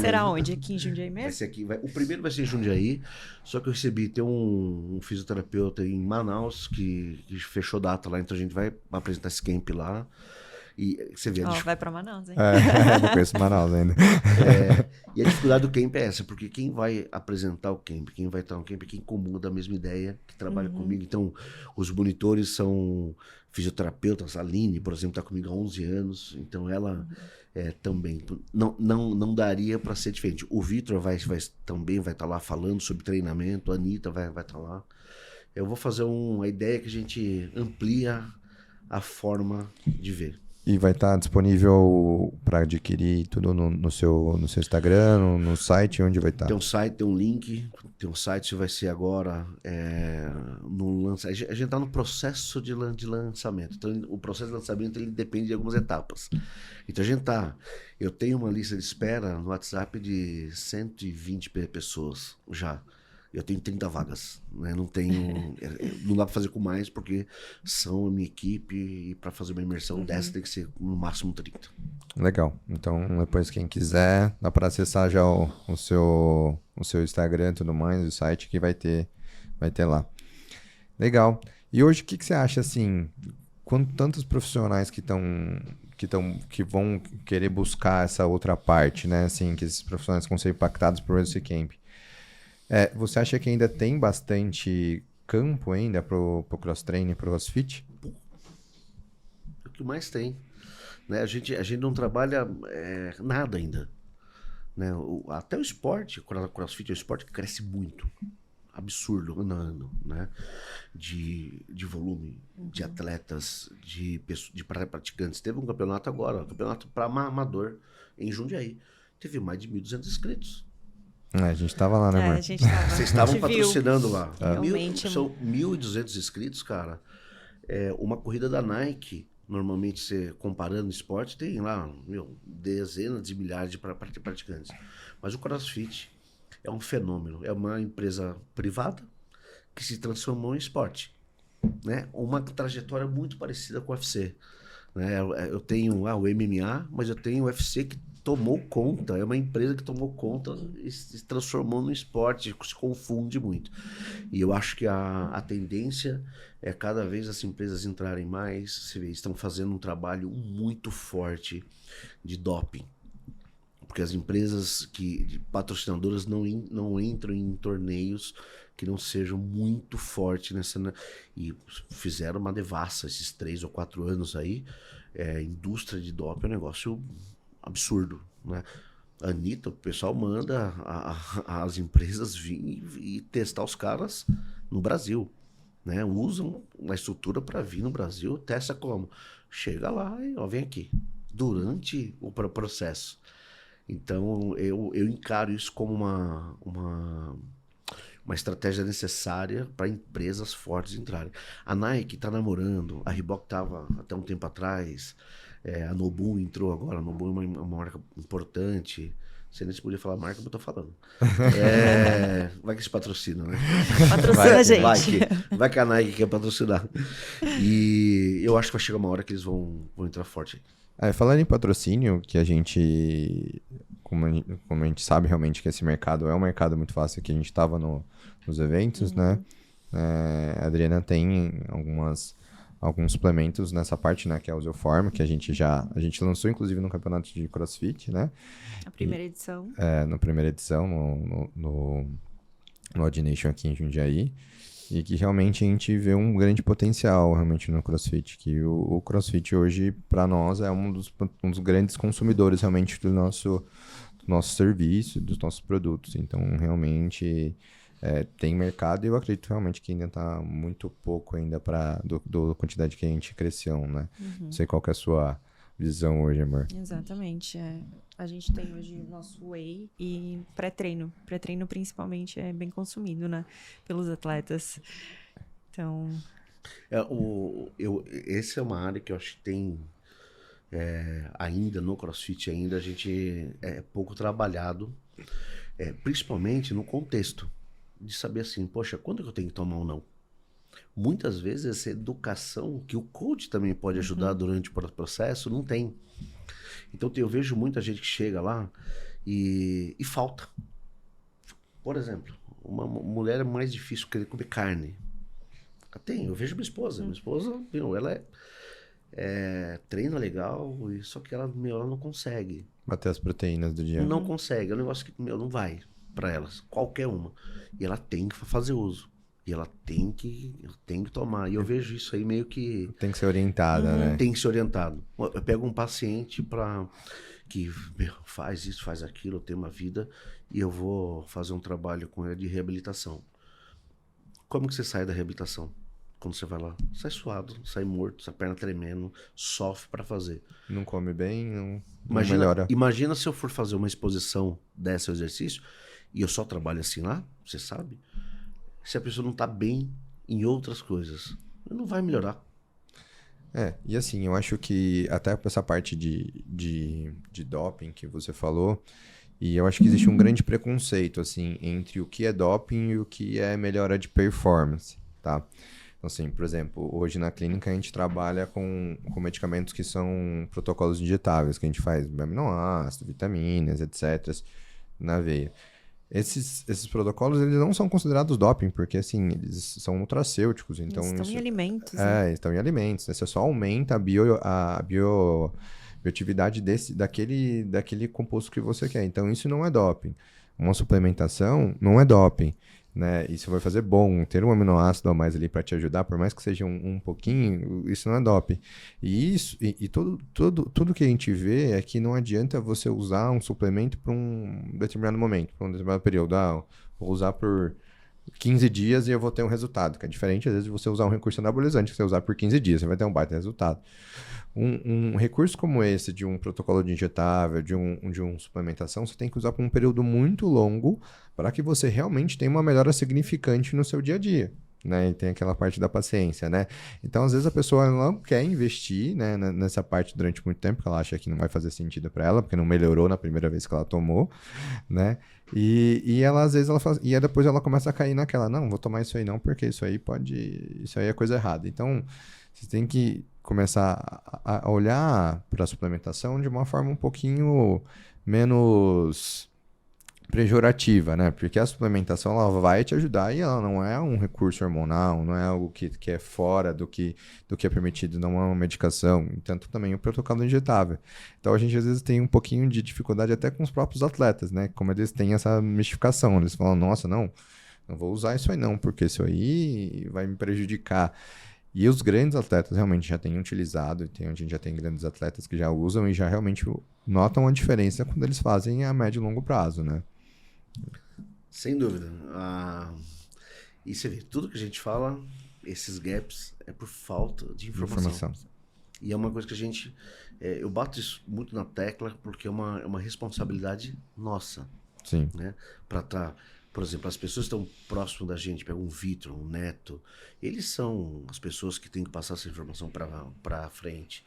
Será onde? Aqui em Jundiaí mesmo? Vai ser aqui, o primeiro vai ser em Jundiaí. Só que eu recebi, tem um fisioterapeuta em Manaus que fechou data lá. Então a gente vai apresentar esse camp lá. E você vê vai pra Manaus, hein? Não conheço Manaus ainda. E a dificuldade do camp é essa, porque quem vai apresentar o camp, quem vai estar no camp é quem comum da mesma ideia, que trabalha comigo. Então, os monitores são fisioterapeutas. A Aline, por exemplo, está comigo há 11 anos, então ela também não daria para ser diferente. O Vitor também vai estar lá falando sobre treinamento, a Anitta vai estar lá. Eu vou fazer uma ideia que a gente amplia a forma de ver. E vai estar disponível para adquirir tudo no seu Instagram, no site, onde vai estar? Tem um site, tem um link, tem um site que vai ser agora no lançamento. A gente está no processo de lançamento. Então, o processo de lançamento ele depende de algumas etapas. Então, eu tenho uma lista de espera no WhatsApp de 120 pessoas já. Eu tenho 30 vagas, né? Não dá para fazer com mais, porque são a minha equipe e para fazer uma imersão dessa tem que ser no máximo 30. Legal. Então, depois quem quiser, dá para acessar já o seu Instagram e tudo mais, o site que vai ter lá. Legal. E hoje, o que você acha, assim, quando tantos profissionais que vão querer buscar essa outra parte, né? Assim, que esses profissionais vão ser impactados por esse camp. Você acha que ainda tem bastante campo ainda pro cross-training, pro CrossFit? O que mais tem. Né? A gente não trabalha nada ainda. Né? Até o esporte, o CrossFit é um esporte que cresce muito. absurdo ano, né? De volume, de atletas, de praticantes. Teve um campeonato agora, um campeonato para amador em Jundiaí. Teve mais de 1.200 inscritos. A gente tava lá, né, amor? a gente tava. Vocês estavam A gente viu. patrocinando lá. Realmente. São 1.200 inscritos, cara. Uma corrida da Nike, normalmente, você comparando esporte, tem lá, dezenas de milhares de praticantes. Mas o CrossFit é um fenômeno. É uma empresa privada que se transformou em esporte, né? Uma trajetória muito parecida com o UFC, né? Eu tenho o MMA, mas eu tenho o UFC que tomou conta, é uma empresa que tomou conta e se transformou no esporte, se confunde muito. E eu acho que a tendência é cada vez as empresas entrarem mais, você vê, estão fazendo um trabalho muito forte de doping. Porque as empresas patrocinadoras não entram em torneios que não sejam muito fortes nessa... E fizeram uma devassa esses 3 ou 4 anos aí. Indústria de doping é um negócio absurdo, né? A Anitta, o pessoal manda as empresas vir e testar os caras no Brasil, né? Usam a estrutura para vir no Brasil, testa como? Chega lá e vem aqui. Durante o processo. Então, eu encaro isso como uma estratégia necessária para empresas fortes entrarem. A Nike está namorando, a Reebok estava até um tempo atrás, a Nobu entrou agora, a Nobu é uma marca importante. Não sei nem se podia falar marca, mas eu tô falando. Vai que se patrocina, né? Patrocina a gente. Vai que a Nike quer patrocinar. E eu acho que vai chegar uma hora que eles vão entrar forte. Falando em patrocínio, que a gente, como a gente sabe realmente que esse mercado é um mercado muito fácil, que a gente estava nos eventos, né? A Adriana tem alguns suplementos nessa parte, né? Que é o Usioform, que a gente lançou, inclusive, no campeonato de CrossFit, né? A primeira edição. Na primeira edição, no Odd Nation aqui em Jundiaí. E que realmente a gente vê um grande potencial realmente no CrossFit, que o CrossFit hoje, para nós, é um dos grandes consumidores realmente do nosso serviço, dos nossos produtos. Então, realmente, tem mercado e eu acredito realmente que ainda está muito pouco ainda da quantidade que a gente cresceu, né? Não sei qual que é a sua visão hoje, amor. Exatamente. A gente tem hoje o nosso whey e pré-treino. Pré-treino, principalmente, é bem consumido, né? Pelos atletas. Então... Essa é uma área que eu acho que tem... ainda no CrossFit, a gente é pouco trabalhado. Principalmente no contexto. De saber assim, poxa, quando que eu tenho que tomar ou não? Muitas vezes essa educação, que o coach também pode ajudar durante o processo, não tem. Então eu vejo muita gente que chega lá e falta. Por exemplo, uma mulher é mais difícil querer comer carne. Eu vejo minha esposa. Minha esposa, ela treina legal, só que ela não consegue. Bater as proteínas do dia. Não consegue, é um negócio que não vai para elas, qualquer uma. E ela tem que fazer uso. E ela tem que tomar. E eu vejo isso aí meio que... Tem que ser orientada, né? Tem que ser orientado. Eu pego um paciente que faz isso, faz aquilo, tem uma vida, e eu vou fazer um trabalho com ele de reabilitação. Como que você sai da reabilitação? Quando você vai lá, sai suado, sai morto, sai perna tremendo, sofre para fazer. Não come bem, não melhora. Imagina se eu for fazer uma exposição desse exercício, e eu só trabalho assim lá, você sabe? Se a pessoa não tá bem em outras coisas, não vai melhorar. E assim, eu acho que até essa parte de doping que você falou, e eu acho que existe um grande preconceito, assim, entre o que é doping e o que é melhora de performance, tá? Então, assim, por exemplo, hoje na clínica a gente trabalha com medicamentos que são protocolos injetáveis, que a gente faz aminoácidos, vitaminas, etc., na veia. Esses protocolos, eles não são considerados doping, porque, assim, eles são nutracêuticos, então... Eles estão em alimentos, né? Estão em alimentos, né? Você só aumenta a bioatividade daquele composto que você quer. Então, isso não é doping. Uma suplementação não é doping, né? Isso vai fazer bom, ter um aminoácido a mais ali para te ajudar, por mais que seja um pouquinho, isso não é doping. E tudo que a gente vê é que não adianta você usar um suplemento para um determinado momento, para um determinado período. Vou usar por 15 dias e eu vou ter um resultado, que é diferente, às vezes, de você usar um recurso anabolizante, que você usar por 15 dias, você vai ter um baita resultado. Um recurso como esse, de um protocolo de injetável, de um suplementação, você tem que usar por um período muito longo para que você realmente tenha uma melhora significante no seu dia a dia. Né, e tem aquela parte da paciência, né? Então, às vezes, a pessoa não quer investir, né, nessa parte durante muito tempo, porque ela acha que não vai fazer sentido para ela, porque não melhorou na primeira vez que ela tomou, né? E ela, às vezes, ela faz, e aí depois ela começa a cair naquela, não, vou tomar isso aí não, porque isso aí é coisa errada. Então, você tem que começar a olhar para a suplementação de uma forma um pouquinho menos pejorativa, né? Porque a suplementação ela vai te ajudar e ela não é um recurso hormonal, não é algo que é fora do que é permitido, não é uma medicação. E tanto também o protocolo injetável. Então a gente às vezes tem um pouquinho de dificuldade até com os próprios atletas, né? Como eles têm essa mistificação, eles falam, nossa, não vou usar isso aí não, porque isso aí vai me prejudicar. E os grandes atletas realmente já têm utilizado, a gente já tem grandes atletas que já usam e já realmente notam a diferença quando eles fazem a médio e longo prazo, né? Sem dúvida. E você vê, tudo que a gente fala, esses gaps, é por falta de informação. E é uma coisa que a gente... eu bato isso muito na tecla, porque é uma responsabilidade nossa. Sim. Né? Por exemplo, as pessoas que estão próximo da gente, pega um Vitor, um Neto, eles são as pessoas que têm que passar essa informação para frente.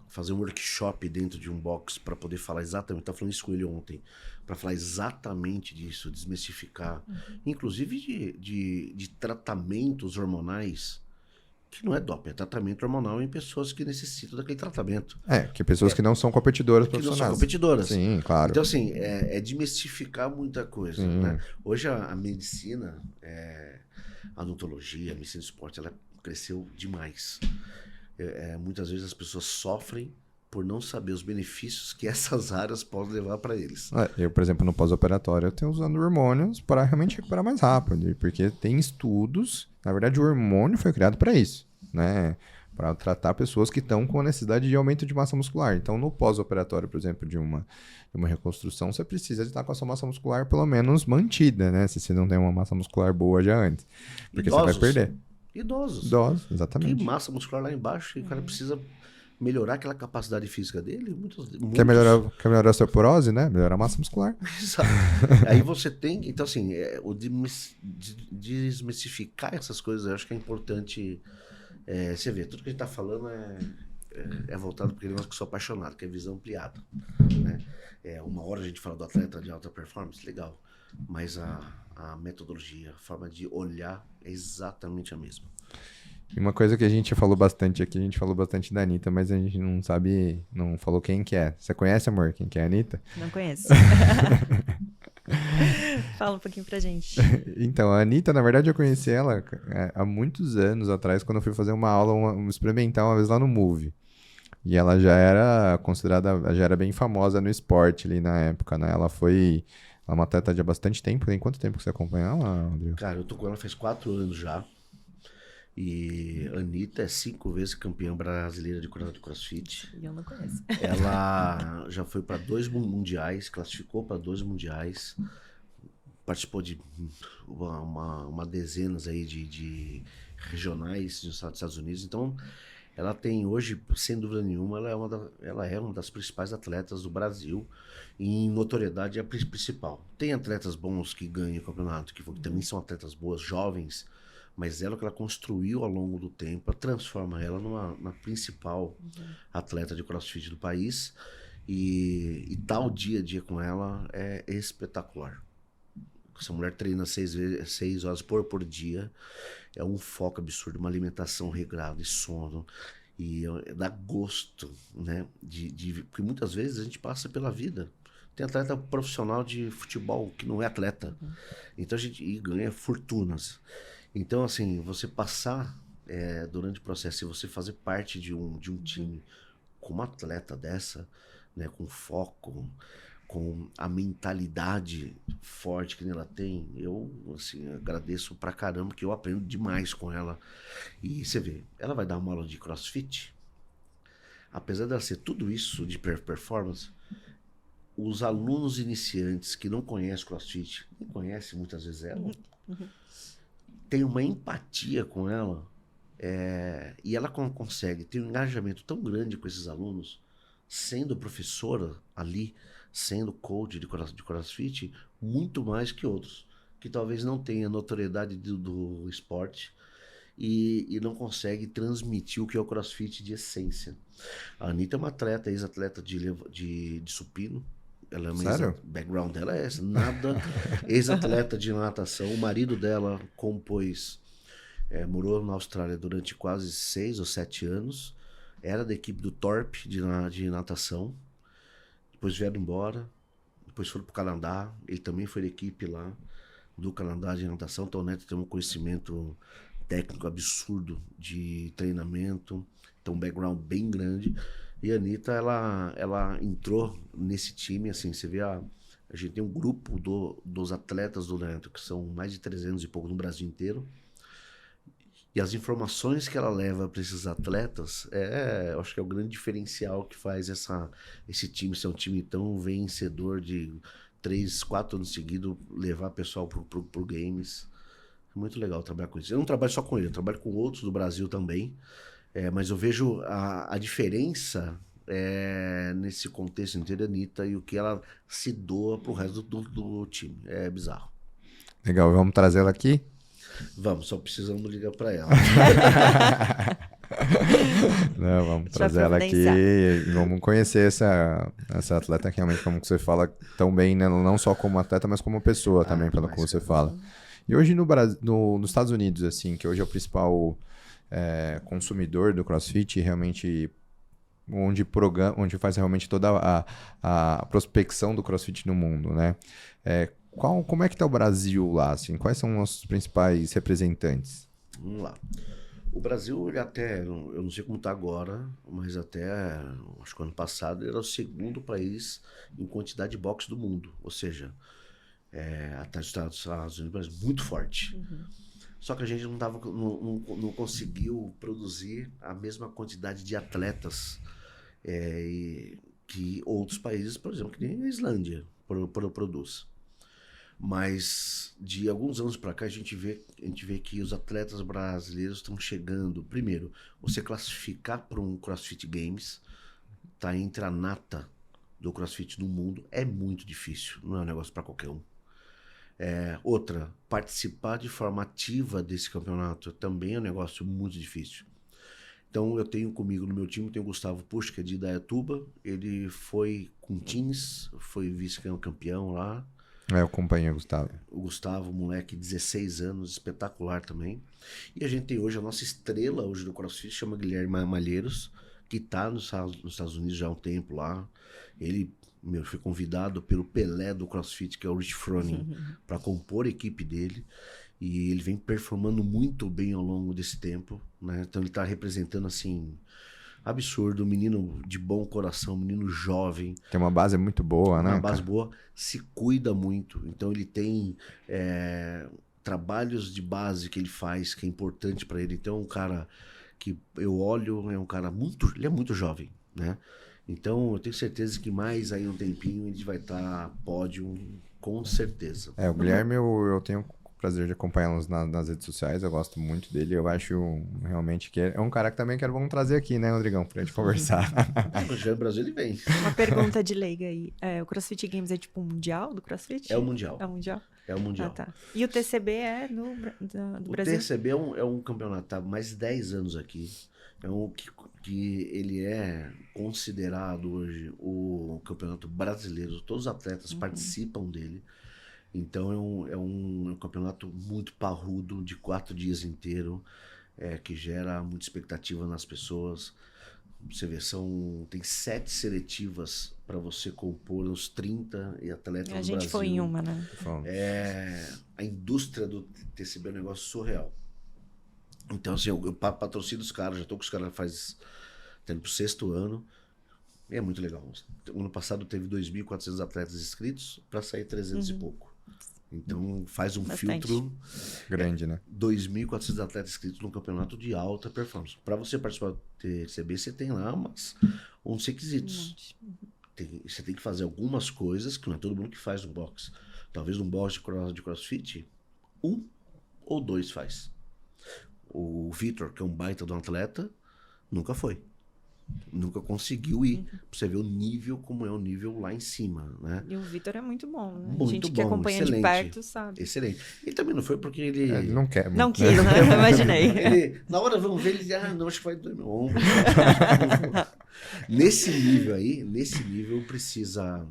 Fazer um workshop dentro de um box para poder falar exatamente, estava falando isso com ele ontem, para falar exatamente disso, desmistificar, inclusive de tratamentos hormonais, que não é doping, é tratamento hormonal em pessoas que necessitam daquele tratamento. Que pessoas que não são competidoras que profissionais. não são competidoras. Sim, claro. Então, assim, é desmistificar muita coisa, né? Hoje a medicina, a odontologia, a medicina do esporte, ela cresceu demais. Muitas vezes as pessoas sofrem por não saber os benefícios que essas áreas podem levar para eles. Eu, por exemplo, no pós-operatório, eu tenho usando hormônios para realmente recuperar mais rápido, porque tem estudos, na verdade o hormônio foi criado para isso, né? Para tratar pessoas que estão com necessidade de aumento de massa muscular. Então, no pós-operatório, por exemplo, de uma reconstrução, você precisa estar com a sua massa muscular pelo menos mantida, né? Se você não tem uma massa muscular boa já antes, porque você vai perder. Idosos, exatamente. Tem massa muscular lá embaixo e o cara precisa melhorar aquela capacidade física dele. Quer melhorar a osteoporose, né? Melhorar a massa muscular. Exato. Aí você tem... Então, assim, desmistificar essas coisas, eu acho que é importante. Você vê, tudo que a gente está falando é voltado para aquele negócio que eu sou apaixonado, que é visão ampliada. Né? Uma hora a gente fala do atleta de alta performance, legal. Mas a metodologia, a forma de olhar é exatamente a mesma. E uma coisa que a gente falou bastante aqui, a gente falou bastante da Anitta, mas a gente não sabe, não falou quem que é. Você conhece, amor, quem que é a Anitta? Não conheço. Fala um pouquinho pra gente. Então, a Anitta, na verdade, eu conheci ela há muitos anos atrás, quando eu fui fazer uma aula, experimentar uma vez lá no Move. E ela já era considerada, já era bem famosa no esporte ali na época, né? Ela é uma atleta de há bastante tempo. Tem quanto tempo que você acompanha ela, Rodrigo? Cara, eu tô com ela faz 4 anos já. E a Anitta é 5 vezes campeã brasileira de crossfit. Eu não conheço. Ela já foi para 2 mundiais, classificou para 2 mundiais, participou de uma dezenas aí de regionais dos Estados Unidos. Então, ela tem hoje, sem dúvida nenhuma, ela é uma das principais atletas do Brasil. E em notoriedade é a principal. Tem atletas bons que ganham o campeonato, que também são atletas boas, jovens, mas ela que ela construiu ao longo do tempo, transforma ela na principal atleta de crossfit do país. E tá o dia a dia com ela é espetacular. Essa mulher treina 6 horas por dia, é um foco absurdo, uma alimentação regrada e sono, e dá gosto, né? Porque muitas vezes a gente passa pela vida. Tem atleta profissional de futebol que não é atleta, então a gente ganha fortunas. Então, assim, você passar durante o processo e você fazer parte de um time com uma atleta dessa, né, com foco, com a mentalidade forte que ela tem, eu, assim, agradeço pra caramba, que eu aprendo demais com ela. E você vê, ela vai dar uma aula de crossfit, apesar dela ser tudo isso de performance, os alunos iniciantes que não conhecem crossfit, nem conhecem muitas vezes ela, tem uma empatia com ela, e ela consegue ter um engajamento tão grande com esses alunos, sendo professora ali, sendo coach de CrossFit, muito mais que outros, que talvez não tenha notoriedade do esporte e não consegue transmitir o que é o CrossFit de essência. A Anitta é uma atleta, ex-atleta de supino. Ela é uma Sério? background dela é essa, nada. Ex-atleta de natação. O marido dela morou na Austrália durante quase 6 ou 7 anos. Era da equipe do Torp de natação. Depois vieram embora. Depois foram para o Canadá. Ele também foi da equipe lá do Canadá de natação. Então o Neto tem um conhecimento técnico absurdo de treinamento. Então um background bem grande. E a Anitta, ela entrou nesse time, assim, você vê a gente tem um grupo dos atletas do Neto, que são mais de 300 e pouco no Brasil inteiro. E as informações que ela leva para esses atletas, eu acho que é o grande diferencial que faz esse time ser um time tão vencedor de 3, 4 anos seguidos, levar o pessoal pro games. É muito legal trabalhar com isso. Eu não trabalho só com ele, eu trabalho com outros do Brasil também. Mas eu vejo a diferença nesse contexto inteiro da Anitta e o que ela se doa pro resto do time. É bizarro. Legal, vamos trazê-la aqui? Vamos, só precisamos ligar para ela. Não, vamos trazer ela aqui e vamos conhecer essa atleta que realmente, como você fala, tão bem, né? Não só como atleta, mas como pessoa também, pelo que você fala. E hoje nos Estados Unidos, assim, que hoje é o principal consumidor do CrossFit, realmente onde faz realmente toda a prospecção do CrossFit no mundo, né? Como é que tá o Brasil lá, assim? Quais são os principais representantes? Vamos lá. O Brasil, ele eu não sei como está agora, mas acho que ano passado, ele era o segundo país em quantidade de boxe do mundo. Ou seja, até os Estados Unidos, muito forte. Uhum. Só que a gente não conseguiu produzir a mesma quantidade de atletas que outros países, por exemplo, que nem a Islândia produz. Mas de alguns anos para cá a gente vê que os atletas brasileiros estão chegando. Primeiro, você classificar para um CrossFit Games, tá entre a nata do CrossFit no mundo, é muito difícil, não é um negócio para qualquer um. Outra, participar de forma ativa desse campeonato também é um negócio muito difícil. Então eu tenho comigo no meu time, tenho o Gustavo Pusch, que é de Indaiatuba, ele foi com teams, foi vice-campeão lá. Eu acompanho o Gustavo. O Gustavo, moleque, 16 anos, espetacular também. E a gente tem hoje a nossa estrela hoje do CrossFit, chama Guilherme Malheiros, que está nos Estados Unidos já há um tempo lá. Ele foi convidado pelo Pelé do CrossFit, que é o Rich Froning, para compor a equipe dele. E ele vem performando muito bem ao longo desse tempo, né? Então ele está representando, assim, absurdo, um menino de bom coração, um menino jovem. Tem uma base muito boa, né? Uma base boa, se cuida muito. Então ele tem trabalhos de base que ele faz, que é importante para ele. Então é um cara que eu olho, ele é muito jovem, né? Então eu tenho certeza que mais aí um tempinho ele vai estar pódio, com certeza. O Guilherme eu tenho prazer de acompanhá-los nas redes sociais, eu gosto muito dele, eu acho realmente que é um cara que também vamos trazer aqui, né, Rodrigão, pra gente conversar. No Brasil ele vem. Uma pergunta de leiga aí, o CrossFit Games é tipo um mundial do CrossFit? É o mundial. É o mundial? É o mundial. Ah, tá. E o TCB é do Brasil? O TCB é um campeonato, tá há mais de 10 anos aqui, que ele é considerado hoje o campeonato brasileiro, todos os atletas participam dele. Então é um campeonato muito parrudo, de 4 dias inteiro, que gera muita expectativa nas pessoas. Você vê, tem 7 seletivas para você compor os 30 atletas do Brasil. A gente foi em uma, né? A indústria do TCB é um negócio surreal. Então, assim, eu patrocino os caras, já estou com os caras tendo pro 6º ano. E é muito legal. O ano passado teve 2.400 atletas inscritos para sair 300 e pouco. Então faz um filtro grande, né? 2.400 atletas inscritos num campeonato de alta performance. Para você participar do TCB, você tem lá uns requisitos. Você tem que fazer algumas coisas que não é todo mundo que faz no boxe. Talvez no boxe de CrossFit, 1 ou 2 faz. O Vitor, que é um baita de um atleta, nunca foi. Nunca conseguiu ir. Pra você ver o nível, como é o nível lá em cima, né? E o Vitor é muito bom, né? Muito a gente que bom, acompanha de excelente. perto sabe. Excelente. E também não foi porque ele... Ele não quer muito, Não né? quis, né? Eu imaginei. Ele, na hora vamos ver, ele diz, não, acho que vai doer meu ombro. Nesse nível precisa...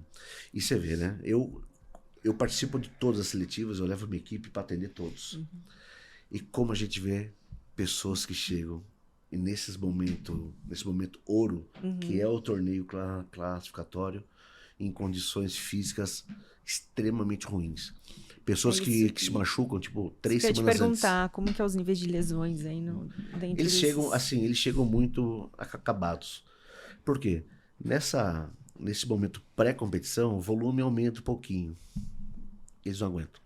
E você vê, né? Eu participo de todas as seletivas, eu levo minha equipe para atender todos. E como a gente vê pessoas que chegam e nesse momento ouro, que é o torneio classificatório, em condições físicas extremamente ruins. Pessoas que se machucam, tipo, 3 semanas antes. Eu ia te perguntar, antes. como que é os níveis de lesões aí dentro Eles chegam muito acabados. Por quê? Nesse momento pré-competição, o volume aumenta um pouquinho. Eles não aguentam.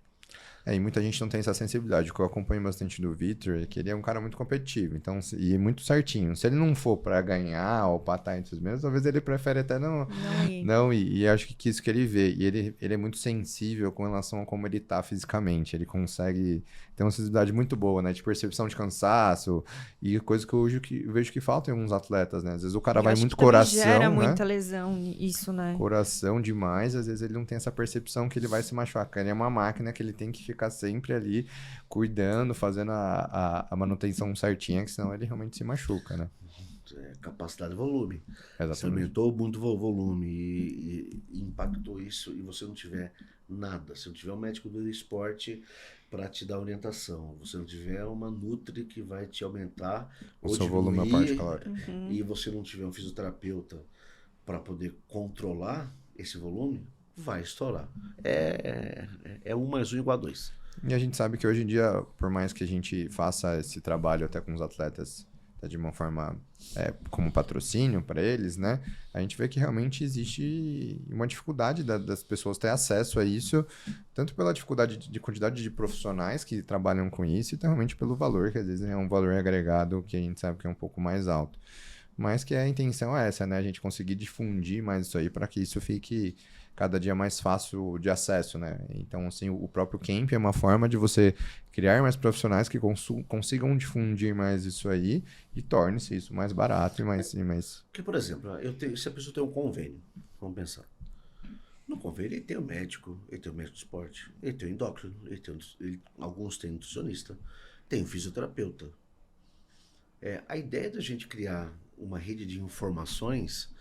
E muita gente não tem essa sensibilidade. O que eu acompanho bastante do Vitor é que ele é um cara muito competitivo, então, e muito certinho. Se ele não for pra ganhar ou pra estar entre os mesmos, talvez ele prefere até não ir. E acho que isso que ele vê. E ele é muito sensível com relação a como ele tá fisicamente. Ele consegue ter uma sensibilidade muito boa, né? De percepção de cansaço e coisa que eu vejo que falta em alguns atletas, né? Às vezes o cara vai muito coração, gera né? muita lesão isso, né? Coração demais, às vezes ele não tem essa percepção que ele vai se machucar. Ele é uma máquina que ele tem que ficar sempre ali cuidando, fazendo a manutenção certinha, que senão ele realmente se machuca, né? Capacidade e volume. Exatamente. Você aumentou muito o volume e impactou isso e você não tiver nada, se não tiver um médico do esporte para te dar orientação, você não tiver uma nutri que vai te aumentar o ou seu diminuir, volume a parte calórica. E você não tiver um fisioterapeuta para poder controlar esse volume, vai estourar. É 1 mais 1 igual a 2. E a gente sabe que hoje em dia, por mais que a gente faça esse trabalho até com os atletas de uma forma como patrocínio para eles, né? A gente vê que realmente existe uma dificuldade das pessoas ter acesso a isso, tanto pela dificuldade de quantidade de profissionais que trabalham com isso, e realmente pelo valor, que às vezes é um valor agregado que a gente sabe que é um pouco mais alto. Mas que a intenção é essa, né? A gente conseguir difundir mais isso aí para que isso fique cada dia mais fácil de acesso, né? Então, assim, o próprio Camp é uma forma de você criar mais profissionais que consigam difundir mais isso aí e torne-se isso mais barato e mais... Porque, por exemplo, se a pessoa tem um convênio, vamos pensar. No convênio ele tem o médico de esporte, ele tem o endócrino, alguns têm nutricionista, tem o fisioterapeuta. A ideia da gente criar uma rede de informações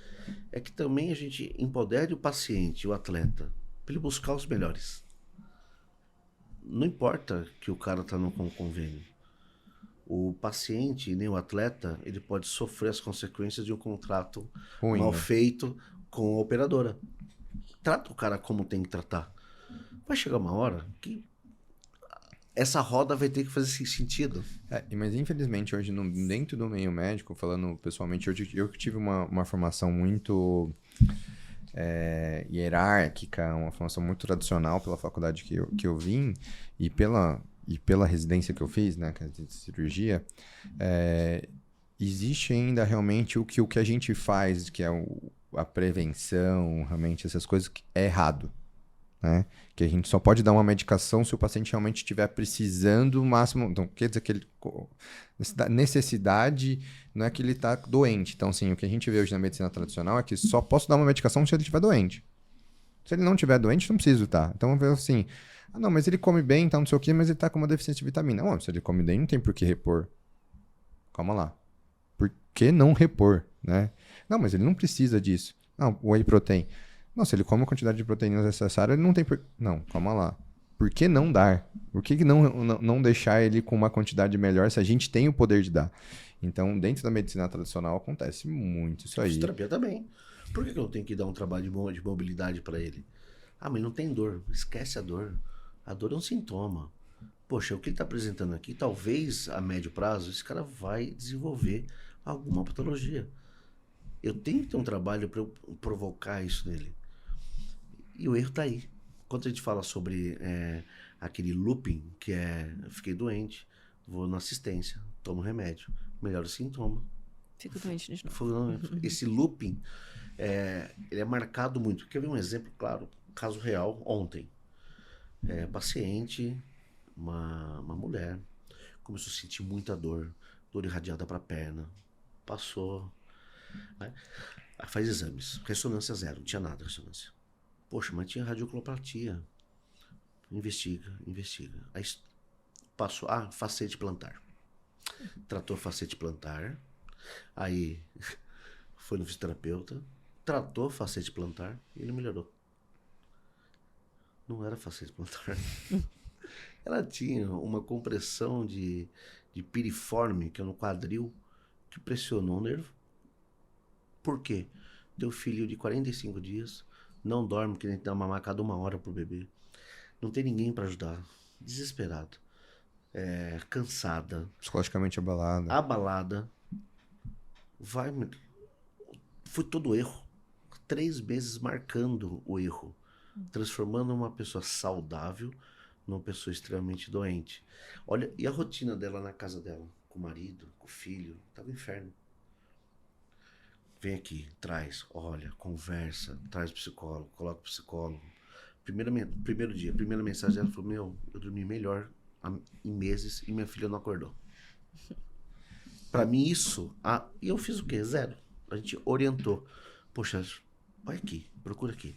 é que também a gente empodere o paciente, o atleta, para ele buscar os melhores. Não importa que o cara está com convênio. O paciente, nem o atleta, ele pode sofrer as consequências de um contrato ruim, mal né? feito com a operadora. Trata o cara como tem que tratar. Vai chegar uma hora que essa roda vai ter que fazer sentido. Mas infelizmente hoje dentro do meio médico, falando pessoalmente, eu que tive uma formação muito hierárquica, uma formação muito tradicional pela faculdade que eu vim e pela residência que eu fiz, né, que é de cirurgia, existe ainda realmente o que a gente faz, que é a prevenção, realmente essas coisas, que é errado. Né? Que a gente só pode dar uma medicação se o paciente realmente estiver precisando o máximo. Então, quer dizer que necessidade não é que ele está doente. Então, assim, o que a gente vê hoje na medicina tradicional é que só posso dar uma medicação se ele estiver doente. Se ele não estiver doente, não preciso, tá? Então, eu vejo assim, não, mas ele come bem, então não sei o quê, mas ele está com uma deficiência de vitamina. Não, se ele come bem, não tem por que repor. Calma lá. Por que não repor, né? Não, mas ele não precisa disso. Não, whey protein. Não, se ele come a quantidade de proteínas necessária, ele não tem por... Não, calma lá. Por que não dar? Por que não deixar ele com uma quantidade melhor se a gente tem o poder de dar? Então, dentro da medicina tradicional, acontece muito isso aí. Fisioterapia também. Por que eu tenho que dar um trabalho de mobilidade para ele? Mas não tem dor. Esquece a dor. A dor é um sintoma. Poxa, o que ele está apresentando aqui, talvez a médio prazo, esse cara vai desenvolver alguma patologia. Eu tenho que ter um trabalho para eu provocar isso nele. E o erro está aí. Quando a gente fala sobre aquele looping, que fiquei doente, vou na assistência, tomo remédio, melhora o sintoma. Fico doente de novo. Esse looping, ele é marcado muito. Quer ver um exemplo claro? Caso real, ontem. Paciente uma mulher, começou a sentir muita dor irradiada para a perna, passou, né? Aí faz exames, ressonância zero, não tinha nada ressonância. Poxa, mas tinha radiculoplatia. Investiga. Aí passou, facete plantar. Tratou facete plantar, aí foi no fisioterapeuta, tratou facete plantar e ele melhorou. Não era facete plantar. Ela tinha uma compressão de piriforme, que é no quadril, que pressionou o nervo. Por quê? Deu filho de 45 dias, não dorme, que nem dá mamar cada 1 hora pro bebê. Não tem ninguém para ajudar. Desesperado. Cansada. Psicologicamente abalada. Abalada. Foi todo erro. 3 meses marcando o erro. Transformando uma pessoa saudável numa pessoa extremamente doente. Olha, e a rotina dela na casa dela? Com o marido, com o filho. Tava um inferno. Vem aqui, traz, olha, conversa, traz psicólogo, coloca o psicólogo. Primeiro dia, primeira mensagem dela falou, eu dormi melhor em meses e minha filha não acordou. Pra mim isso, e eu fiz o quê? Zero. A gente orientou. Poxa, vai aqui, procura aqui.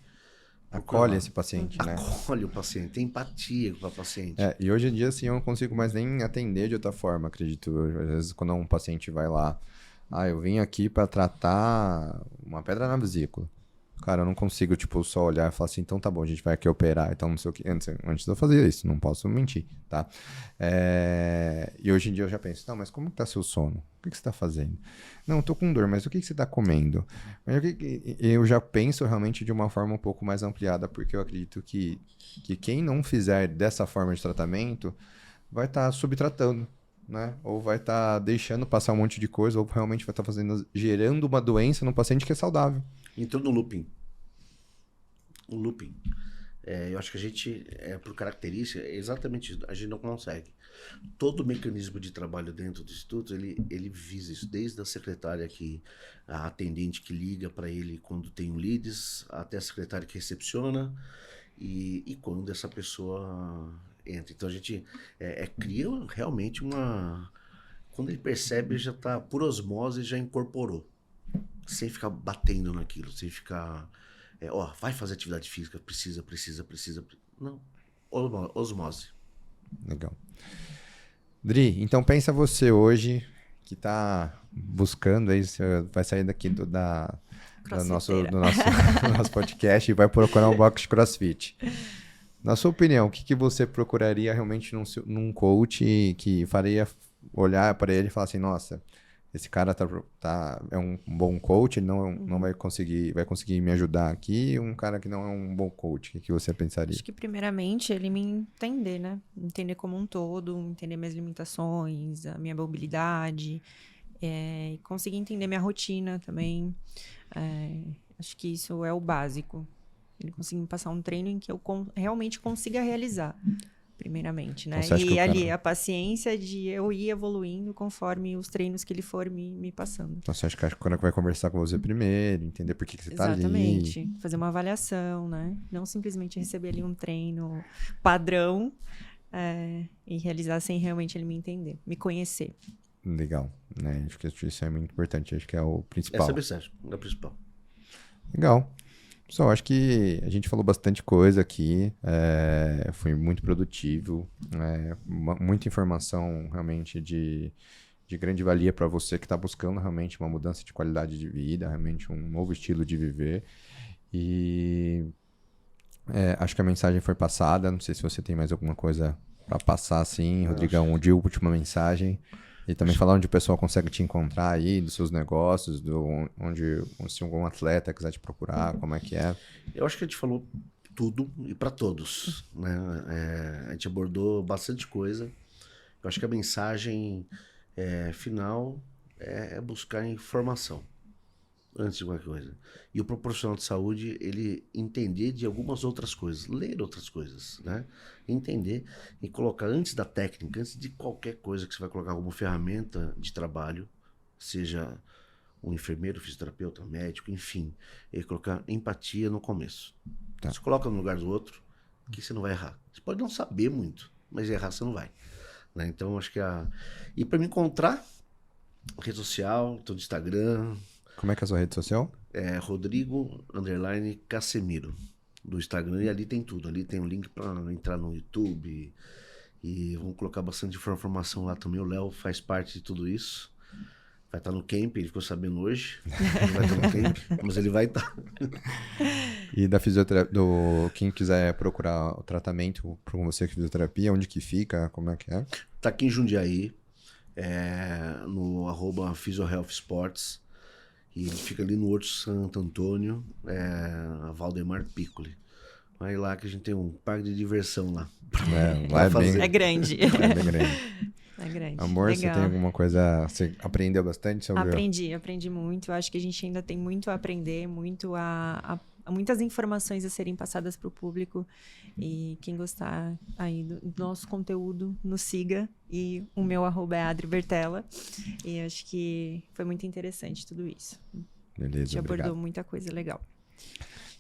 Acolhe esse paciente, né? Acolhe o paciente, tem empatia com o paciente. E hoje em dia, assim, eu não consigo mais nem atender de outra forma, acredito. Às vezes, quando um paciente vai lá, eu vim aqui pra tratar uma pedra na vesícula. Cara, eu não consigo, tipo, só olhar e falar assim, então tá bom, a gente vai aqui operar, então não sei o que. Antes eu fazia isso, não posso mentir, tá? E hoje em dia eu já penso, não, mas como que tá seu sono? O que você tá fazendo? Não, eu tô com dor, mas o que você tá comendo? Eu já penso realmente de uma forma um pouco mais ampliada, porque eu acredito que quem não fizer dessa forma de tratamento vai estar subtratando, né? Ou vai estar deixando passar um monte de coisa, ou realmente vai estar gerando uma doença no paciente que é saudável. Entrou no looping. Um looping. Eu acho que a gente, por característica, é exatamente isso. A gente não consegue. Todo o mecanismo de trabalho dentro do instituto, ele visa isso. Desde a secretária a atendente que liga para ele quando tem um leads, até a secretária que recepciona e quando essa pessoa entra. Então a gente cria realmente uma... Quando ele percebe, ele já está, por osmose, já incorporou. Sem ficar batendo naquilo, sem ficar... vai fazer atividade física, precisa. Não, osmose. Legal. Dri, então pensa você hoje, que tá buscando aí, você vai sair daqui do nosso podcast e vai procurar um box de CrossFit. Na sua opinião, o que você procuraria realmente num coach que faria olhar para ele e falar assim, nossa... Esse cara é um bom coach, ele não vai conseguir me ajudar aqui. Um cara que não é um bom coach, o que você pensaria? Acho que primeiramente ele me entender, né? Entender como um todo, entender minhas limitações, a minha mobilidade, e conseguir entender minha rotina também. Acho que isso é o básico. Ele conseguir me passar um treino em que eu realmente consiga realizar. Primeiramente, né? Então, E ali, a paciência de eu ir evoluindo conforme os treinos que ele for me passando. Então, você acha que quando vai conversar com você primeiro, entender por que você tá ali. Exatamente. Fazer uma avaliação, né? Não simplesmente receber ali um treino padrão e realizar sem realmente ele me entender, me conhecer. Legal, né? Acho que isso é muito importante, acho que é o principal. É o principal. Legal. Pessoal, acho que a gente falou bastante coisa aqui, foi muito produtivo, muita informação realmente de grande valia para você que está buscando realmente uma mudança de qualidade de vida, realmente um novo estilo de viver. E acho que a mensagem foi passada, não sei se você tem mais alguma coisa para passar assim, Rodrigão, de última mensagem. E também falar onde o pessoal consegue te encontrar aí, dos seus negócios, se algum atleta quiser te procurar, como é que é. Eu acho que a gente falou tudo e para todos, né? A gente abordou bastante coisa. Eu acho que a mensagem final é buscar informação antes de qualquer coisa. E o profissional de saúde, ele entender de algumas outras coisas, ler outras coisas, né? Entender e colocar antes da técnica, antes de qualquer coisa que você vai colocar como ferramenta de trabalho, seja um enfermeiro, fisioterapeuta, médico, enfim, e colocar empatia no começo. Tá. Você coloca no lugar do outro, que você não vai errar. Você pode não saber muito, mas errar você não vai. Né? Então, acho que E para me encontrar, rede social, tô no Instagram, Como é que é a sua rede social? é Rodrigo_Casemiro, do Instagram, e ali tem tudo. Ali tem o link para entrar no YouTube, e vamos colocar bastante informação lá também. O Léo faz parte de tudo isso. Vai estar no camp, ele ficou sabendo hoje. Ele vai estar no camp, mas ele vai estar. E da fisioterapia, quem quiser procurar o tratamento com você que é fisioterapia, onde que fica, como é que é? Tá aqui em Jundiaí, no @PhysioHealthSports. E ele fica ali no Horto Santo Antônio, a Valdemar Piccoli. Aí lá que a gente tem um parque de diversão lá. Lá é bem, É grande. é bem grande. É grande. Amor, Legal. você tem alguma coisa, você aprendeu bastante sobre... Aprendi muito. Eu acho que a gente ainda tem muito a aprender, muitas informações a serem passadas para o público. E quem gostar aí do nosso conteúdo, nos siga. E o meu @ é Adri Bertella. E acho que foi muito interessante tudo isso. A Beleza, gente obrigado. abordou muita coisa legal.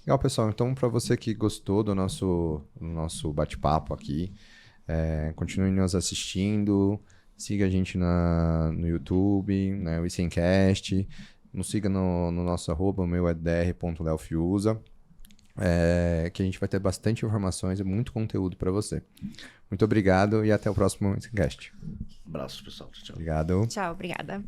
Legal, pessoal. Então, para você que gostou do nosso bate-papo aqui, continue nos assistindo, siga a gente no YouTube, né, o Icencast, nos siga no nosso @, o meu é dr.leofiuza, que a gente vai ter bastante informações e muito conteúdo para você. Muito obrigado e até o próximo Icencast. Abraço, pessoal. Tchau. Obrigado. Tchau, obrigada.